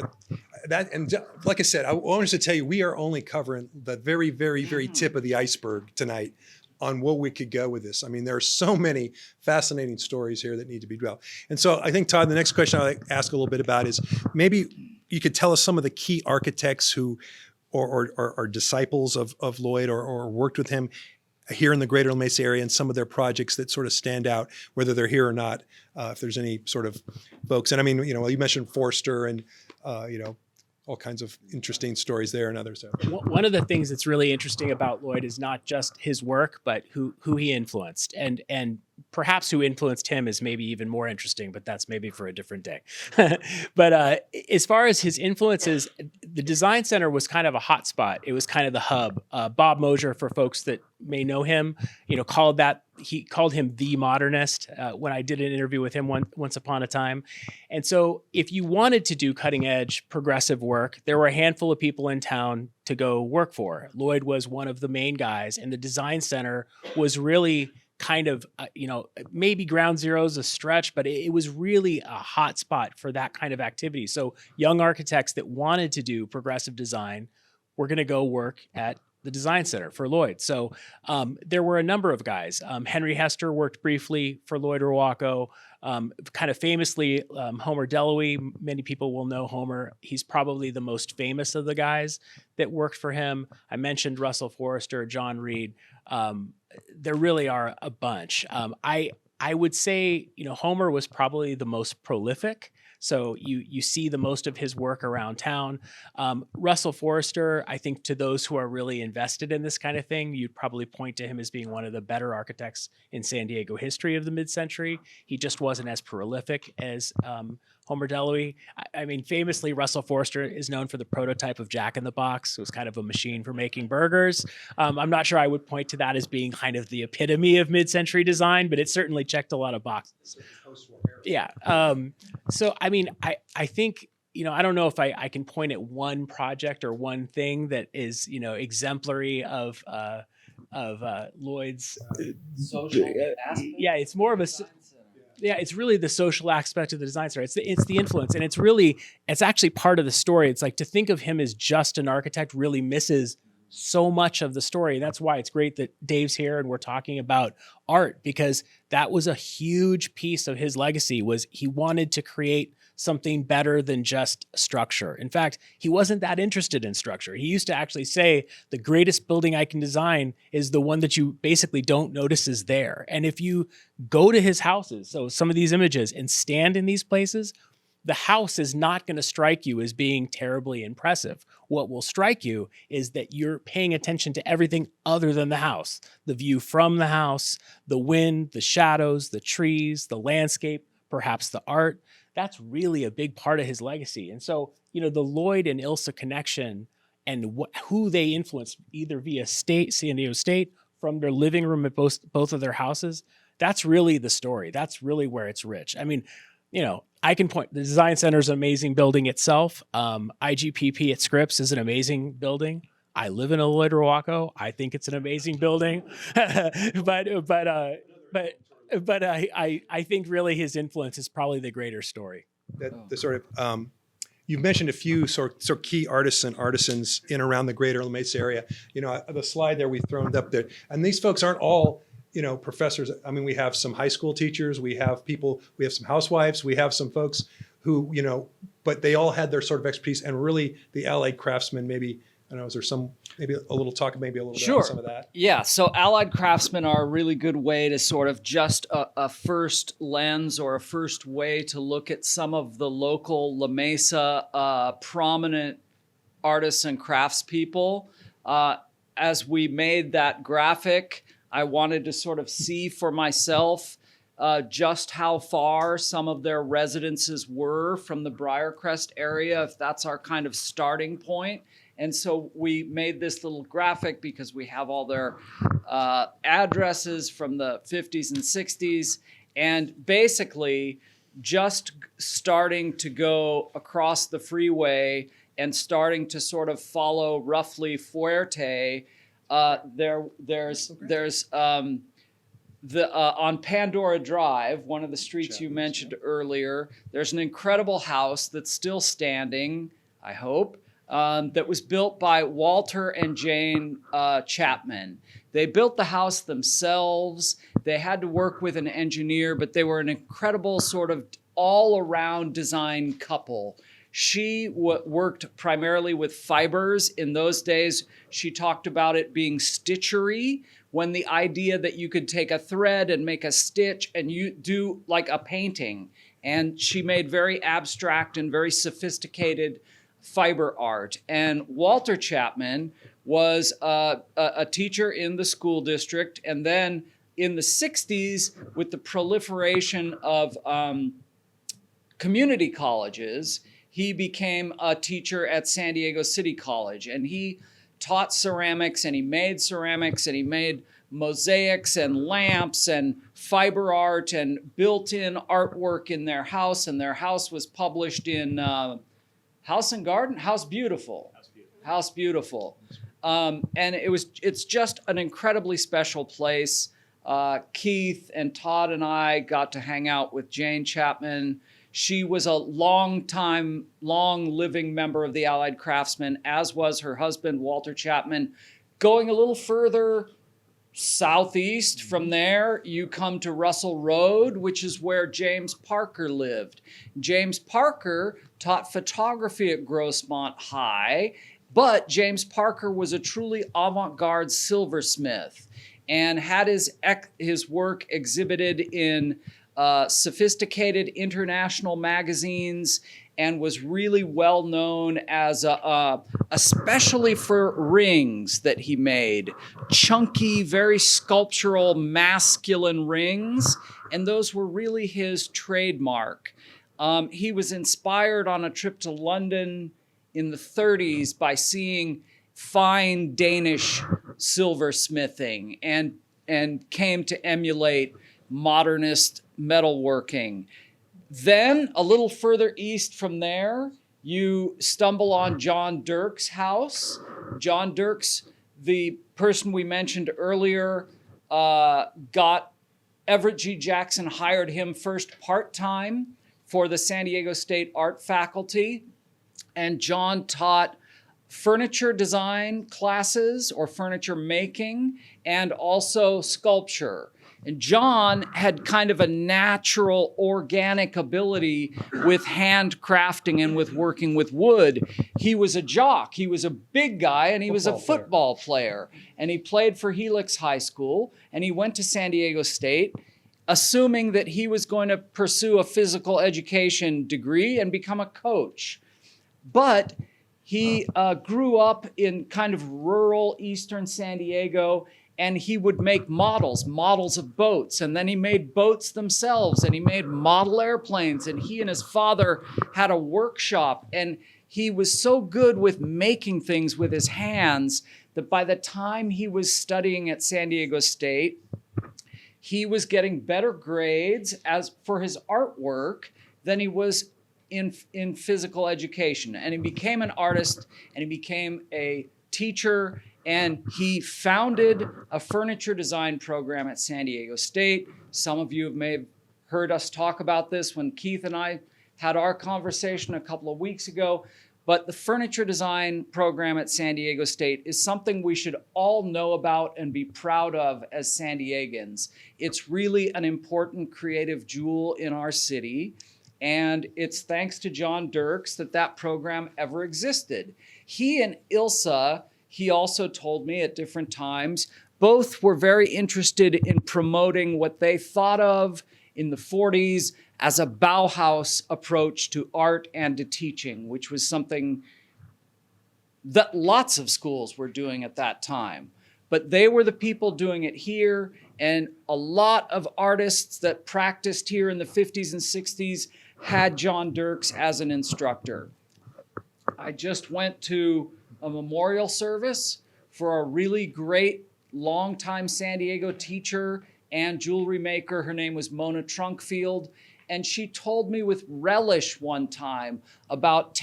And like I said, I wanted to tell you, we are only covering the very, very, very tip of the iceberg tonight on where we could go with this. I mean, there are so many fascinating stories here that need to be developed. And so I think, Todd, the next question I'd like to ask a little bit about is maybe you could tell us some of the key architects who or disciples of Lloyd or worked with him here in the Greater La Mesa area and some of their projects that sort of stand out, whether they're here or not, if there's any sort of folks. And I mean, you mentioned Forster and, all kinds of interesting stories there and others. So. One of the things that's really interesting about Lloyd is not just his work, but who he influenced, and perhaps who influenced him is maybe even more interesting, but that's maybe for a different day. But as far as his influences, the Design Center was kind of a hot spot. It was kind of the hub. Bob Mosier, for folks that may know him, he called him the modernist when I did an interview with him once upon a time. And so if you wanted to do cutting edge progressive work, there were a handful of people in town to go work for. Lloyd was one of the main guys, and the Design Center was really kind of, maybe ground zero is a stretch, but it was really a hot spot for that kind of activity. So young architects that wanted to do progressive design were going to go work at the Design Center for Lloyd. So there were a number of guys. Henry Hester worked briefly for Lloyd Ruocco. Kind of famously, Homer Delowy, many people will know Homer. He's probably the most famous of the guys that worked for him. I mentioned Russell Forrester, John Reed. There really are a bunch. I would say, Homer was probably the most prolific. So you see the most of his work around town. Russell Forrester, I think to those who are really invested in this kind of thing, you'd probably point to him as being one of the better architects in San Diego history of the mid-century. He just wasn't as prolific as Homer Delowy. I mean, famously, Russell Forrester is known for the prototype of Jack in the Box. It was kind of a machine for making burgers. I'm not sure I would point to that as being kind of the epitome of mid-century design, but it certainly checked a lot of boxes. Yeah. So, I mean, I think, I don't know if I can point at one project or one thing that is, exemplary of Lloyd's Social aspect? Yeah, it's more of a... Yeah, it's really the social aspect of the Design Center. It's the influence, and it's actually part of the story. It's like to think of him as just an architect really misses so much of the story. That's why it's great that Dave's here and we're talking about art, because that was a huge piece of his legacy. Was he wanted to create something better than just structure. In fact, he wasn't that interested in structure. He used to actually say, the greatest building I can design is the one that you basically don't notice is there. And if you go to his houses, so some of these images, and stand in these places, the house is not going to strike you as being terribly impressive. What will strike you is that you're paying attention to everything other than the house. The view from the house, the wind, the shadows, the trees, the landscape, perhaps the art. That's really a big part of his legacy. And so, the Lloyd and Ilsa connection and who they influenced, either via San Diego State, from their living room at both of their houses, that's really the story. That's really where it's rich. I mean, I can point, the Design Center is an amazing building itself. IGPP at Scripps is an amazing building. I live in a Lloyd Ruocco. I think it's an amazing building, but I think really his influence is probably the greater story. The sort of you've mentioned a few sort of key artists and artisans in around the Greater La Mesa area. The slide there we've thrown up there, and these folks aren't all professors. I mean, we have some high school teachers, we have some housewives, we have some folks who but they all had their sort of expertise, and really the allied craftsmen. Maybe I don't know. Is there some maybe a little talk, maybe a little bit on some of that? Yeah. So allied craftsmen are a really good way to sort of just a first lens or a first way to look at some of the local La Mesa prominent artists and craftspeople. As we made that graphic, I wanted to sort of see for myself just how far some of their residences were from the Briarcrest area, if that's our kind of starting point. And so we made this little graphic because we have all their addresses from the 50s and 60s, and basically just starting to go across the freeway and starting to sort of follow roughly Fuerte. There's on Pandora Drive, one of the streets you mentioned earlier, there's an incredible house that's still standing, I hope, that was built by Walter and Jane Chapman. They built the house themselves. They had to work with an engineer, but they were an incredible sort of all-around design couple. She worked primarily with fibers. In those days, she talked about it being stitchery, when the idea that you could take a thread and make a stitch and you do like a painting. And she made very abstract and very sophisticated fiber art. And Walter Chapman was a teacher in the school district. And then in the 60s, with the proliferation of community colleges, he became a teacher at San Diego City College. And he taught ceramics, and he made mosaics and lamps and fiber art and built-in artwork in their house. And their house was published in House and Garden? House Beautiful. And it's just an incredibly special place. Keith and Todd and I got to hang out with Jane Chapman. She was a long living member of the Allied Craftsmen, as was her husband, Walter Chapman. Going a little further southeast from there, you come to Russell Road, which is where James Parker lived. James Parker taught photography at Grossmont High, but James Parker was a truly avant-garde silversmith and had his work exhibited in sophisticated international magazines, and was really well known as especially for rings that he made, chunky, very sculptural, masculine rings, and those were really his trademark. He was inspired on a trip to London in the 30s by seeing fine Danish silversmithing and came to emulate modernist metalworking. Then, a little further east from there, you stumble on John Dirks' house. John Dirks, the person we mentioned earlier, Everett G. Jackson hired him first part-time for the San Diego State art faculty. And John taught furniture design classes or furniture making and also sculpture. And John had kind of a natural, organic ability with handcrafting and with working with wood. He was a jock. He was a big guy, and he was a football player. And he played for Helix High School, and he went to San Diego State, assuming that he was going to pursue a physical education degree and become a coach. But he grew up in kind of rural eastern San Diego, and he would make models of boats. And then he made boats themselves, and he made model airplanes. And he and his father had a workshop. And he was so good with making things with his hands that by the time he was studying at San Diego State, he was getting better grades as for his artwork than he was in physical education. And he became an artist, and he became a teacher, and he founded a furniture design program at San Diego State. Some of you may have heard us talk about this when Keith and I had our conversation a couple of weeks ago. But the furniture design program at San Diego State is something we should all know about and be proud of as San Diegans. It's really an important creative jewel in our city. And it's thanks to John Dirks that program ever existed. He and Ilsa, he also told me at different times, both were very interested in promoting what they thought of in the 40s as a Bauhaus approach to art and to teaching, which was something that lots of schools were doing at that time. But they were the people doing it here, and a lot of artists that practiced here in the 50s and 60s had John Dirks as an instructor. I just went to a memorial service for a really great longtime San Diego teacher and jewelry maker. Her name was Mona Trunkfield. And she told me with relish one time about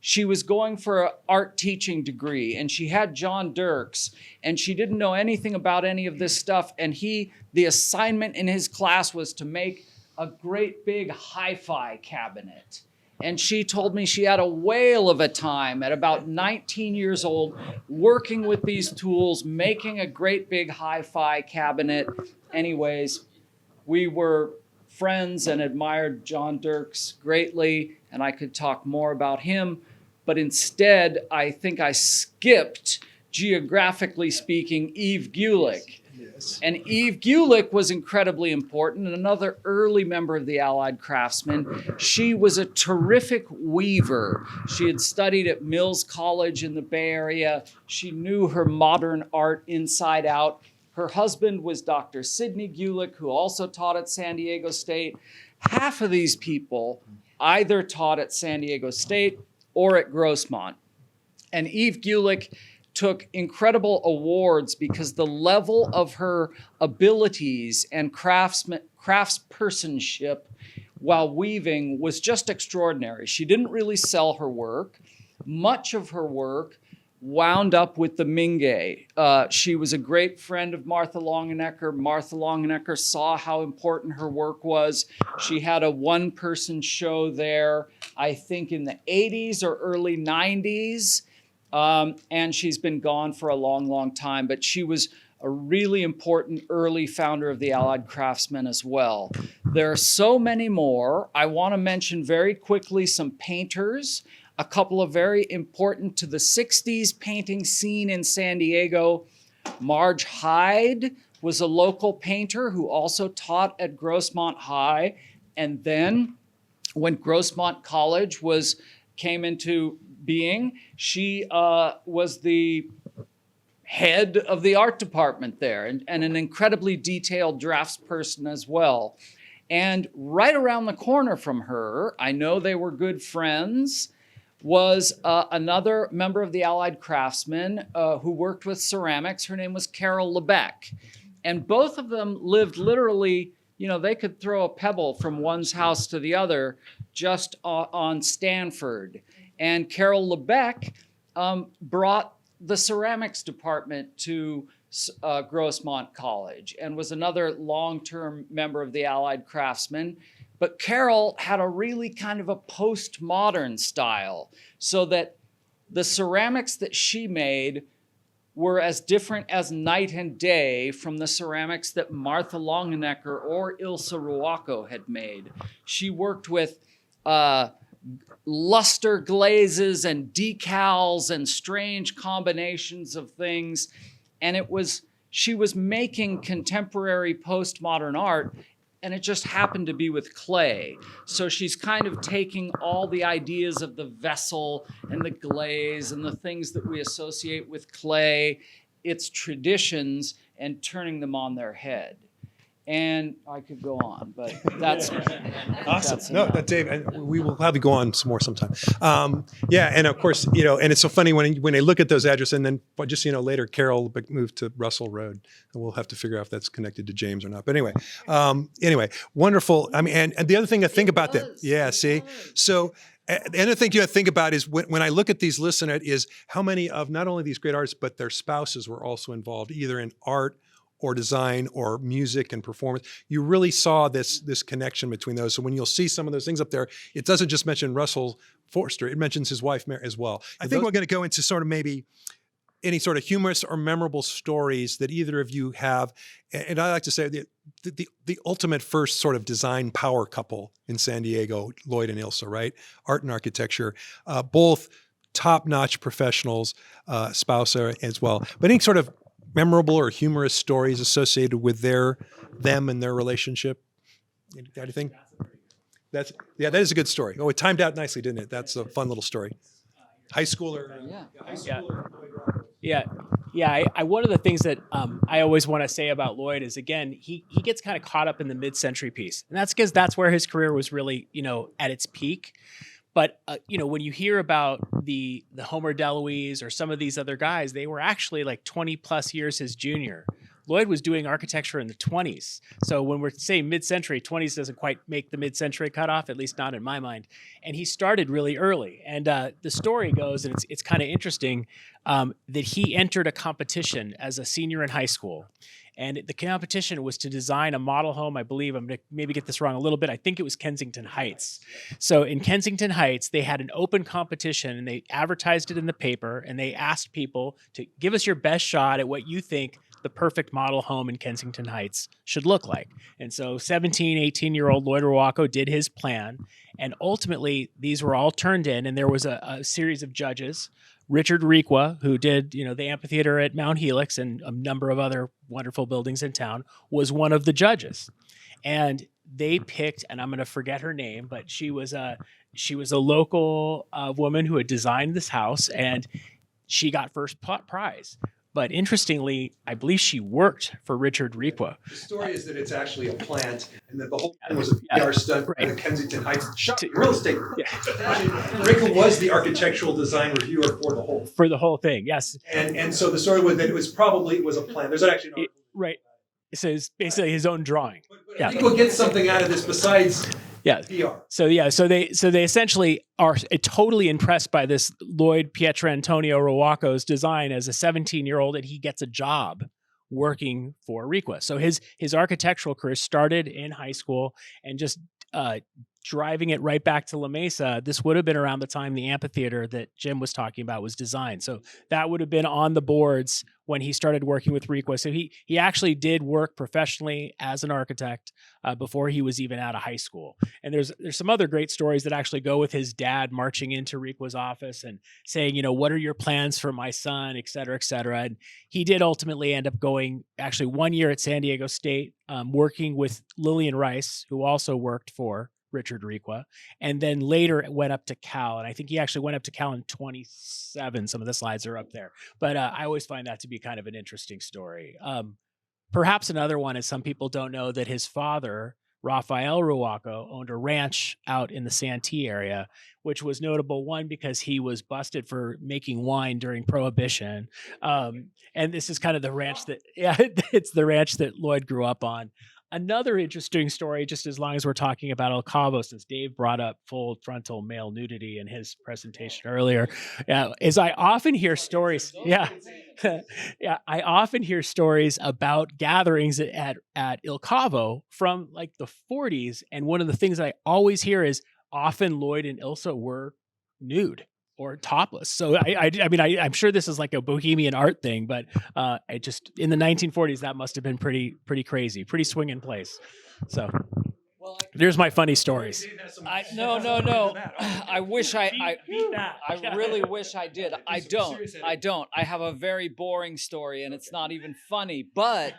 she was going for an art teaching degree, and she had John Dirks, and she didn't know anything about any of this stuff. And the assignment in his class was to make a great big hi-fi cabinet. And she told me she had a whale of a time at about 19 years old working with these tools, making a great big hi-fi cabinet. Anyways, we were friends and admired John Dirks greatly, and I could talk more about him. But instead, I think I skipped, geographically speaking, Eve Gulick. Yes. And Eve Gulick was incredibly important, another early member of the Allied Craftsmen. She was a terrific weaver. She had studied at Mills College in the Bay Area. She knew her modern art inside out. Her husband was Dr. Sidney Gulick, who also taught at San Diego State. Half of these people either taught at San Diego State or at Grossmont. And Eve Gulick took incredible awards because the level of her abilities and craftspersonship while weaving was just extraordinary. She didn't really sell her work. Much of her work wound up with the Mingay. She was a great friend of Martha Longenecker. Martha Longenecker saw how important her work was. She had a one-person show there, I think in the 80s or early 90s. And she's been gone for a long, long time, but she was a really important early founder of the Allied Craftsmen as well. There are so many more. I want to mention very quickly some painters, a couple of very important to the 60s painting scene in San Diego. Marge Hyde was a local painter who also taught at Grossmont High. And then when Grossmont College came into being, she was the head of the art department there and an incredibly detailed draftsperson as well. And right around the corner from her, I know they were good friends, was another member of the Allied Craftsmen who worked with ceramics. Her name was Carol Lebec. And both of them lived literally, they could throw a pebble from one's house to the other just on Stanford. And Carol Lebec brought the ceramics department to Grossmont College and was another long-term member of the Allied Craftsmen. But Carol had a really kind of a postmodern style, so that the ceramics that she made were as different as night and day from the ceramics that Martha Longenecker or Ilsa Ruocco had made. She worked with luster glazes and decals and strange combinations of things. And she was making contemporary postmodern art, and it just happened to be with clay. So she's kind of taking all the ideas of the vessel and the glaze and the things that we associate with clay, its traditions, and turning them on their head. And I could go on, but that's Awesome. that's No, enough. Dave, and we will have you go on some more sometime. Yeah, and of course, and it's so funny when they look at those addresses, and then just later, Carol moved to Russell Road, and we'll have to figure out if that's connected to James or not. But anyway, wonderful. I mean, and the other thing I think about that, yeah, see, so. The other thing you have to think about is when I look at these lists in it is how many of not only these great artists, but their spouses were also involved either in art or design or music and performance. You really saw this connection between those. So when you'll see some of those things up there, it doesn't just mention Russell Forster, it mentions his wife Mary as well. I think we're going to go into sort of maybe any sort of humorous or memorable stories that either of you have. And I like to say the ultimate first sort of design power couple in San Diego, Lloyd and Ilsa, right? Art and architecture, both top-notch professionals, spouse as well. But any sort of memorable or humorous stories associated with them and their relationship? Anything? That is a good story. Oh, it timed out nicely, didn't it? That's a fun little story. High schooler. Yeah. One of the things that I always want to say about Lloyd is, again, he gets kind of caught up in the mid-century piece, and that's because that's where his career was really at its peak. But when you hear about the Homer DeLuise or some of these other guys, they were actually like 20 plus years his junior. Lloyd was doing architecture in the 20s. So when we're saying mid-century, 20s doesn't quite make the mid-century cutoff, at least not in my mind. And he started really early. And the story goes, and it's kind of interesting, that he entered a competition as a senior in high school. And the competition was to design a model home. I believe, I'm going to maybe get this wrong a little bit, I think it was Kensington Heights. So in Kensington Heights, they had an open competition, and they advertised it in the paper, and they asked people to give us your best shot at what you think the perfect model home in Kensington Heights should look like. And so 17, 18-year-old Lloyd Ruocco did his plan. And ultimately, these were all turned in, and there was a series of judges. Richard Ruocco, who did, the amphitheater at Mount Helix and a number of other wonderful buildings in town, was one of the judges. And they picked, and I'm going to forget her name, but she was a local woman who had designed this house, and she got first prize. But interestingly, I believe she worked for Richard Ruocco. The story is that it's actually a plant, and that the whole thing was a PR stunt in the Kensington Heights real estate. Yeah. Ruocco was the architectural design reviewer for the whole thing. Yes. And so the story was that it was a plant. There's actually no right. So it's basically his own drawing. But Ruocco gets something out of this besides. Yeah. PR. So they essentially are totally impressed by this Lloyd Pietrantonio Ruocco's design as a 17-year-old, and he gets a job working for Ruocco. So his architectural career started in high school, and just driving it right back to La Mesa. This would have been around the time the amphitheater that Jim was talking about was designed. So that would have been on the boards when he started working with Ruocco. So he actually did work professionally as an architect before he was even out of high school. And there's some other great stories that actually go with his dad marching into Ruocco's office and saying, what are your plans for my son, et cetera, et cetera. And he did ultimately end up going actually 1 year at San Diego State, working with Lillian Rice, who also worked for Richard Ruocco, and then later it went up to Cal, and I think he actually went up to Cal in 27. Some of the slides are up there, but I always find that to be kind of an interesting story. Perhaps another one is some people don't know that his father, Rafael Ruocco, owned a ranch out in the Santee area, which was notable, one, because he was busted for making wine during Prohibition. And this is kind of the ranch that, it's the ranch that Lloyd grew up on. Another interesting story, just as long as we're talking about El Cabo, since Dave brought up full frontal male nudity in his presentation earlier, is I often hear stories. I often hear stories about gatherings at El Cabo from like the 40s, and one of the things I always hear is often Lloyd and Ilsa were nude or topless. So I'm sure this is like a bohemian art thing, but I just, in the 1940s, that must have been pretty crazy, pretty swinging place. So there's my funny stories. No. I wish I really wish I did. I don't. I have a very boring story, and it's not even funny, but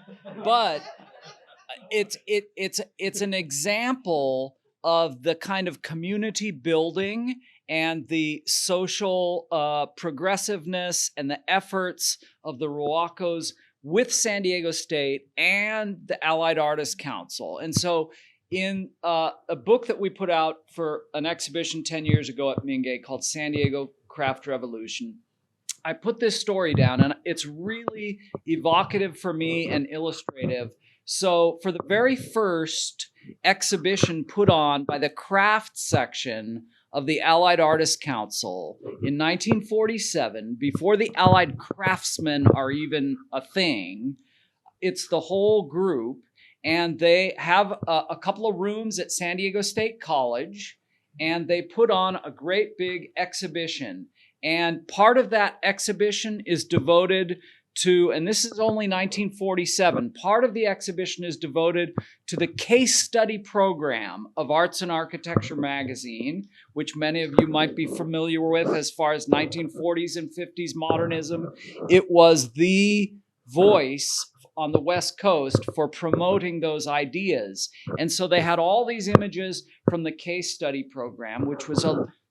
it's an example of the kind of community building and the social progressiveness and the efforts of the Ruoccos with San Diego State and the Allied Artists Council. And so in a book that we put out for an exhibition 10 years ago at Mingay called San Diego Craft Revolution, I put this story down, and it's really evocative for me and illustrative. So for the very first exhibition put on by the craft section of the Allied Artists Council in 1947, before the Allied craftsmen are even a thing, it's the whole group, and they have a couple of rooms at San Diego State College, and they put on a great big exhibition. And part of that exhibition is devoted to, and this is only 1947, part of the exhibition is devoted to the case study program of Arts and Architecture magazine, which many of you might be familiar with as far as 1940s and 50s modernism. It was the voice on the West Coast for promoting those ideas. And so they had all these images from the case study program, which was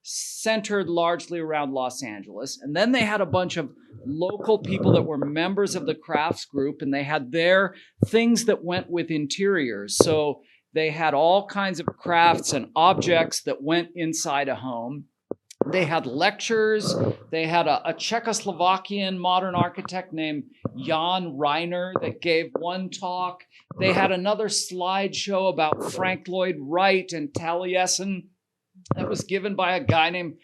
centered largely around Los Angeles. And then they had a bunch of local people that were members of the crafts group, and they had their things that went with interiors. So they had all kinds of crafts and objects that went inside a home. They had lectures. They had a Czechoslovakian modern architect named Jan Reiner that gave one talk. They had another slideshow about Frank Lloyd Wright and Taliesin that was given by a guy named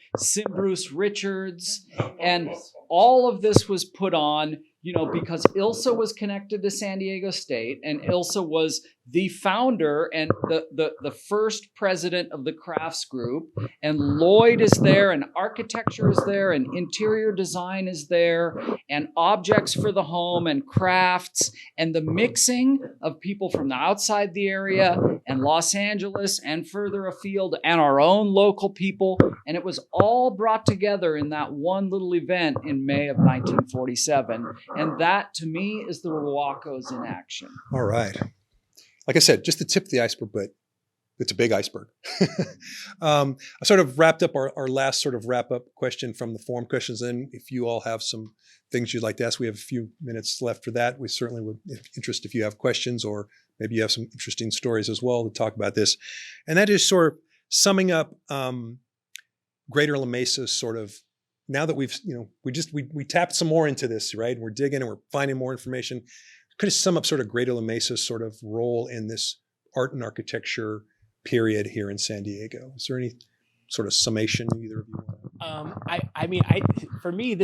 Bruce Richards. And all of this was put on, because Ilsa was connected to San Diego State, and Ilsa was the founder and the first president of the crafts group. And Lloyd is there, and architecture is there, and interior design is there, and objects for the home and crafts, and the mixing of people from the outside the area and Los Angeles and further afield and our own local people. And it was all brought together in that one little event in May of 1947. And that, to me, is the Ruoccos in action. All right. Like I said, just the tip of the iceberg, but it's a big iceberg. I sort of wrapped up our last sort of wrap-up question from the forum questions. And if you all have some things you'd like to ask, we have a few minutes left for that. We certainly would be interested if you have questions, or maybe you have some interesting stories as well to talk about this. And that is sort of summing up Greater La Mesa sort of, now that we've, we tapped some more into this, right? We're digging and we're finding more information. Could you sum up sort of Greater La Mesa's sort of role in this art and architecture period here in San Diego? Is there any sort of summation either of you want? For me,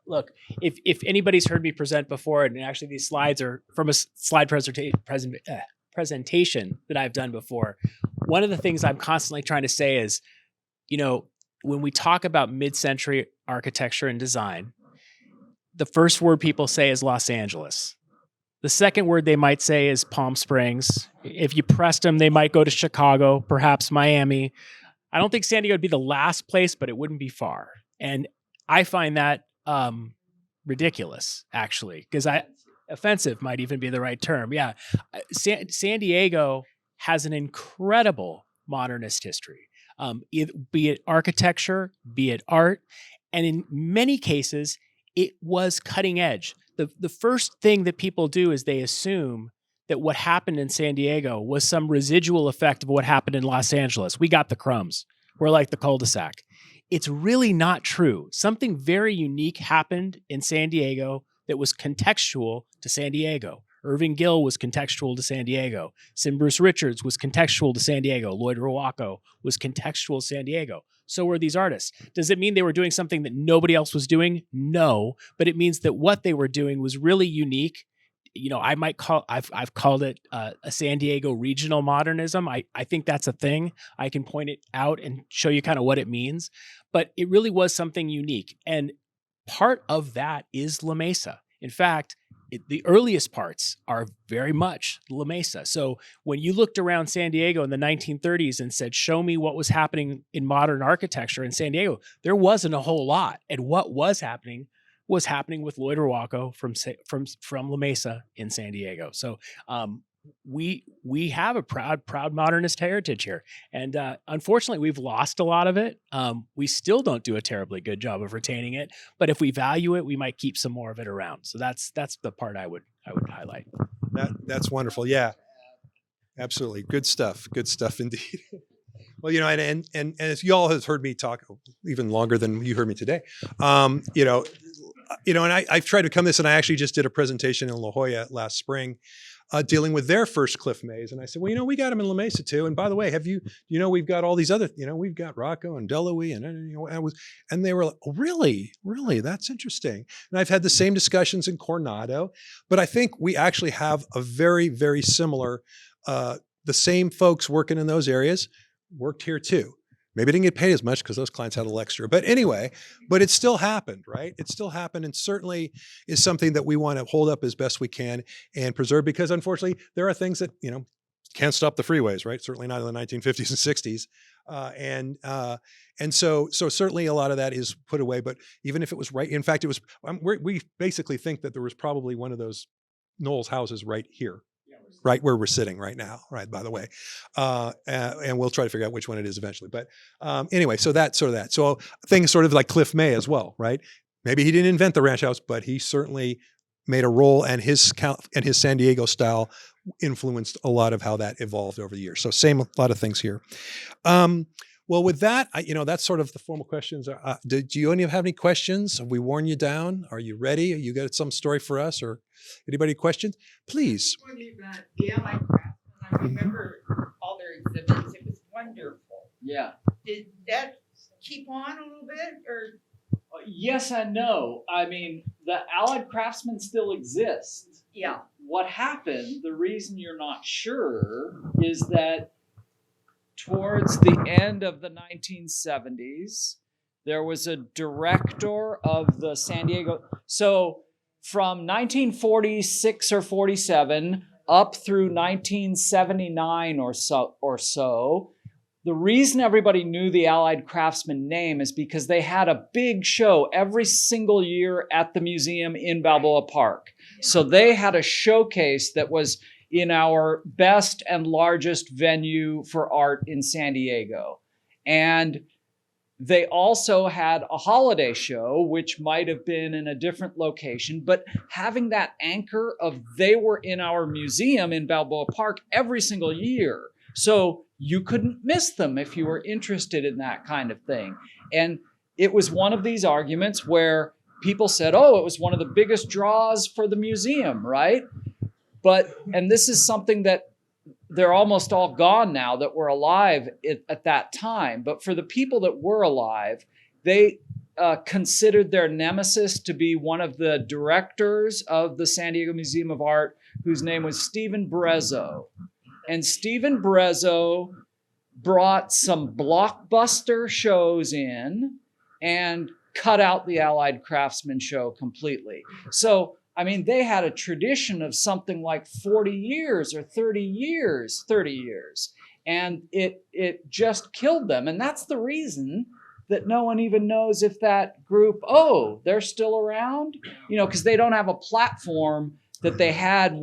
look, if anybody's heard me present before, and actually these slides are from a slide presentation that I've done before, one of the things I'm constantly trying to say is, when we talk about mid-century architecture and design, the first word people say is Los Angeles. The second word they might say is Palm Springs. If you pressed them, they might go to Chicago, perhaps Miami. I don't think San Diego would be the last place, but it wouldn't be far. And I find that ridiculous, actually, because offensive might even be the right term. Yeah. San Diego has an incredible modernist history, be it architecture, be it art. And in many cases, it was cutting edge. The first thing that people do is they assume that what happened in San Diego was some residual effect of what happened in Los Angeles. We got the crumbs. We're like the cul-de-sac. It's really not true. Something very unique happened in San Diego that was contextual to San Diego. Irving Gill was contextual to San Diego. Bruce Richards was contextual to San Diego. Lloyd Ruocco was contextual to San Diego. So were these artists. Does it mean they were doing something that nobody else was doing? No, but it means that what they were doing was really unique. I've called it a San Diego regional modernism. I think that's a thing. I can point it out and show you kind of what it means, but it really was something unique. And part of that is La Mesa. In fact, the earliest parts are very much La Mesa. So when you looked around San Diego in the 1930s and said, show me what was happening in modern architecture in San Diego, there wasn't a whole lot. And what was happening with Lloyd Ruocco from La Mesa in San Diego. So we have a proud modernist heritage here, and unfortunately, we've lost a lot of it. We still don't do a terribly good job of retaining it, but if we value it, we might keep some more of it around. So that's the part I would highlight. That's wonderful. Yeah, absolutely. Good stuff. Good stuff indeed. Well, and as you all have heard me talk even longer than you heard me today, and I've tried to come this, and I actually just did a presentation in La Jolla last spring, dealing with their first cliff maze. And I said, well, we got them in La Mesa too. And by the way, we've got all these other, we've got Ruocco and Delowe and they were like, oh, really? That's interesting. And I've had the same discussions in Coronado, but I think we actually have a very, very similar, the same folks working in those areas worked here too. Maybe didn't get paid as much because those clients had a little extra, but anyway, but it still happened, right? It still happened, and certainly is something that we want to hold up as best we can and preserve, because unfortunately there are things that, can't stop the freeways, right? Certainly not in the 1950s and 60s. And so certainly a lot of that is put away, but even if it was right, in fact, it was, we basically think that there was probably one of those Knolls houses right here. Right where we're sitting right now, right, by the way. And we'll try to figure out which one it is eventually. But anyway, so that's sort of that. So things sort of like Cliff May as well, right? Maybe he didn't invent the ranch house, but he certainly made a role, and his San Diego style influenced a lot of how that evolved over the years. So a lot of things here. Well, with that, that's sort of the formal questions. Do you have any questions? Have we worn you down? Are you ready? You got some story for us, or anybody questions? Please. The Allied Craftsmen, I remember all their exhibits. It was wonderful. Yeah. Did that keep on a little bit, or? Yes and no. I mean, the Allied Craftsmen still exist. Yeah. What happened, the reason you're not sure, is that towards the end of the 1970s, there was a director of the San Diego. So from 1946 or 47 up through 1979 or so, the reason everybody knew the Allied Craftsman name is because they had a big show every single year at the museum in Balboa Park. So they had a showcase that was in our best and largest venue for art in San Diego. And they also had a holiday show, which might have been in a different location, but having that anchor of they were in our museum in Balboa Park every single year. So you couldn't miss them if you were interested in that kind of thing. And it was one of these arguments where people said, oh, it was one of the biggest draws for the museum, right? And this is something that they're almost all gone now that were alive at that time. But for the people that were alive, they considered their nemesis to be one of the directors of the San Diego Museum of Art, whose name was Stephen Brezzo. And Stephen Brezzo brought some blockbuster shows in and cut out the Allied Craftsman show completely. So, I mean, they had a tradition of something like 40 years or 30 years, and it just killed them. And that's the reason that no one even knows if that group, they're still around, because they don't have a platform that they had,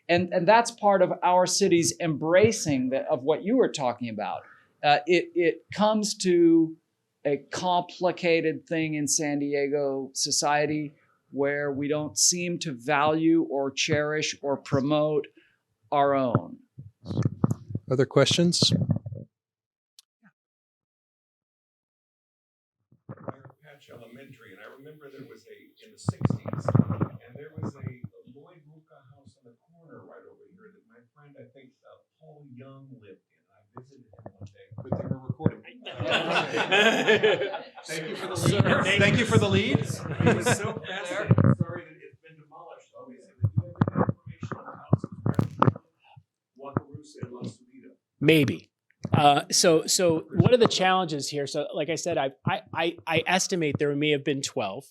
and that's part of our city's embracing of what you were talking about. It comes to a complicated thing in San Diego society where we don't seem to value or cherish or promote our own. Other questions? Patch Elementary, and I remember there was in the 60s, and there was a Lloyd Ruocco house on the corner right over here that my friend, I think, Paul Young lived in. I visited him one day. Good thing we're recording. Thank you for the lead. Thank you for the lead. It was so fascinating. Sorry that it's been demolished. Obviously, do you have any information on the house? Wakarusa and La Subida. Maybe. So what are the challenges here? So like I said, I estimate there may have been 12,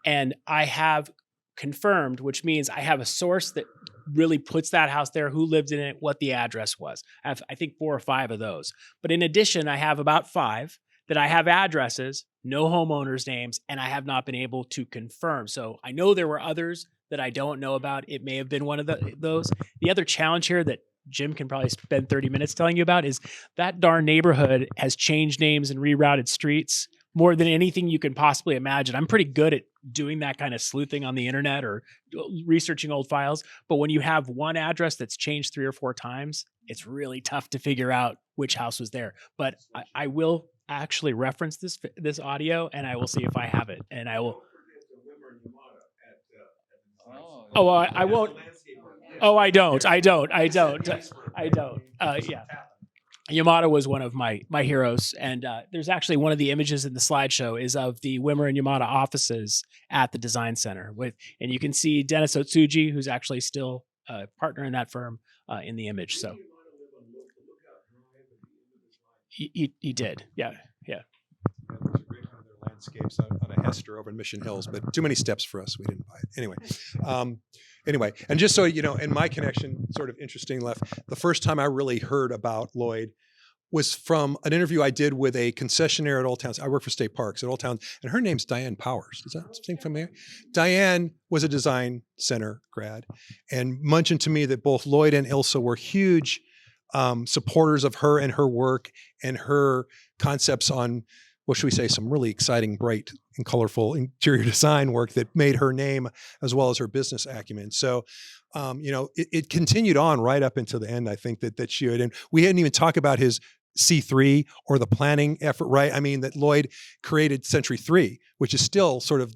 and I have confirmed, which means I have a source that really puts that house there, who lived in it, what the address was. I have, I think, 4 or 5 of those. But in addition, I have about 5 that I have addresses, no homeowners' names, and I have not been able to confirm. So I know there were others that I don't know about. It may have been one of those. The other challenge here that Jim can probably spend 30 minutes telling you about, is that darn neighborhood has changed names and rerouted streets more than anything you can possibly imagine. I'm pretty good at doing that kind of sleuthing on the internet or researching old files. But when you have one address that's changed 3 or 4 times, it's really tough to figure out which house was there. But I will actually reference this audio, and I will see if I have it, and I will. Oh, I won't. Oh, I don't. Yeah. Yamada was one of my heroes, and there's actually one of the images in the slideshow is of the Wimmer and Yamada offices at the design center and you can see Dennis Otsuji, who's actually still a partner in that firm, in the image. So he did. Yeah. There's a great one of their landscapes on a Hester over in Mission Hills, but too many steps for us. We didn't buy it. Anyway, and just so you know, in my connection, sort of interesting left, the first time I really heard about Lloyd was from an interview I did with a concessionaire at Old Towns. I work for State Parks at Old Towns, and her name's Diane Powers. Is that something familiar? Diane was a design center grad and mentioned to me that both Lloyd and Ilsa were huge supporters of her and her work and her concepts on, what should we say, some really exciting, bright, and colorful interior design work that made her name as well as her business acumen. So, it continued on right up until the end. I think that she would, and we hadn't even talked about his C3 or the planning effort, right? I mean, that Lloyd created Century 3, which is still sort of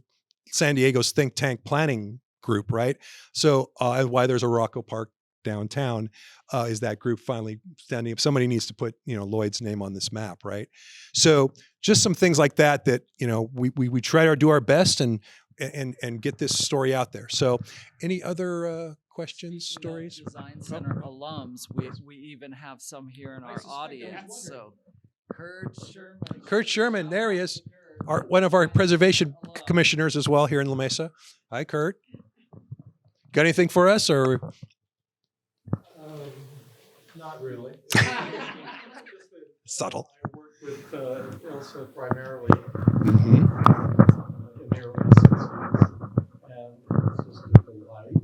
San Diego's think tank planning group, right? So, why there's a Ruocco Park downtown is that group finally standing up. Somebody needs to put, Lloyd's name on this map, right? So just some things like that, we try to do our best and get this story out there. So any other questions, stories? Design Center alums, we even have some here in our audience. So Kurt Sherman, there he is. One of our preservation commissioners as well here in La Mesa. Hi, Kurt. Got anything for us or? Not really. Subtle. I worked with Ilsa primarily Mm-hmm. in the early 60s, and it was just a delight to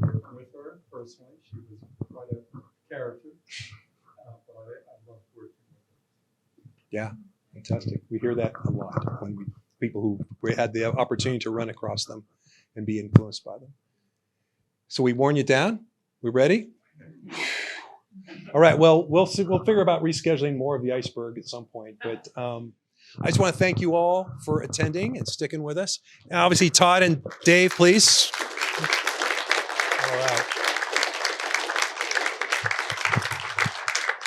work with her personally. She was quite a character, but I loved working with her. Yeah, fantastic. We hear that a lot when people who had the opportunity to run across them and be influenced by them. So we worn you down? We ready? All right. Well, we'll see. We'll figure about rescheduling more of the iceberg at some point. But I just want to thank you all for attending and sticking with us. And obviously, Todd and Dave, please. All right.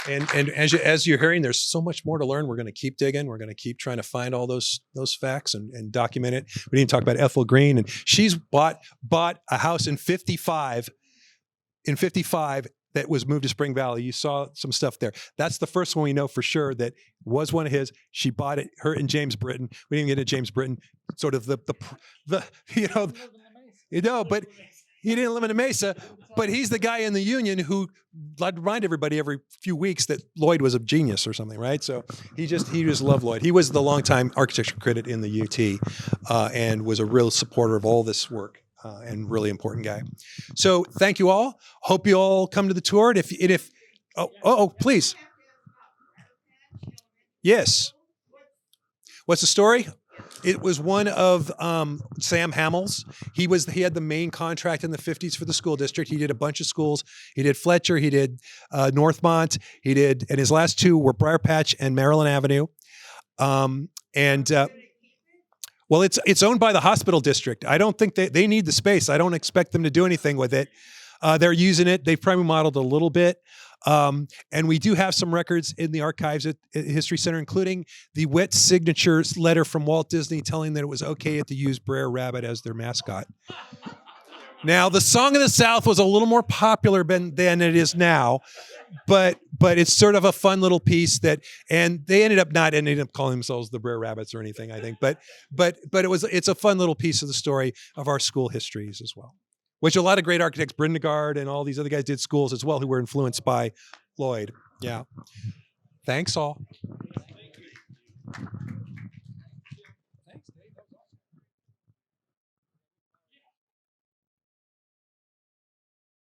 And as you're hearing, there's so much more to learn. We're going to keep digging. We're going to keep trying to find all those facts and document it. We didn't talk about Ethel Green, and she's bought a house in 55. In 55, that was moved to Spring Valley. You saw some stuff there. That's the first one we know for sure that was one of his. She bought it, her and James Britton. We didn't get into James Britton, sort of the but he didn't live in Mesa, but he's the guy in the union who I'd remind everybody every few weeks that Lloyd was a genius or something, right? So he just loved Lloyd. He was the longtime architecture critic in the UT and was a real supporter of all this work. And really important guy. So thank you all. Hope you all come to the tour. And if please. Yes. What's the story? It was one of Sam Hamill's. He had the main contract in the 50s for the school district. He did a bunch of schools. He did Fletcher. He did Northmont. And his last two were Brier Patch and Maryland Avenue. Well, it's owned by the hospital district. I don't think they need the space. I don't expect them to do anything with it. They're using it. They've probably modeled a little bit. And we do have some records in the archives at History Center, including the wet signature letter from Walt Disney telling that it was okay to use Brier Rabbit as their mascot. Now, the Song of the South was a little more popular than it is now, but it's sort of a fun little piece and they ended up calling themselves the Brier Rabbits or anything, I think. But it's a fun little piece of the story of our school histories as well, which a lot of great architects, Brindegard and all these other guys did schools as well who were influenced by Lloyd. Yeah. Thanks all.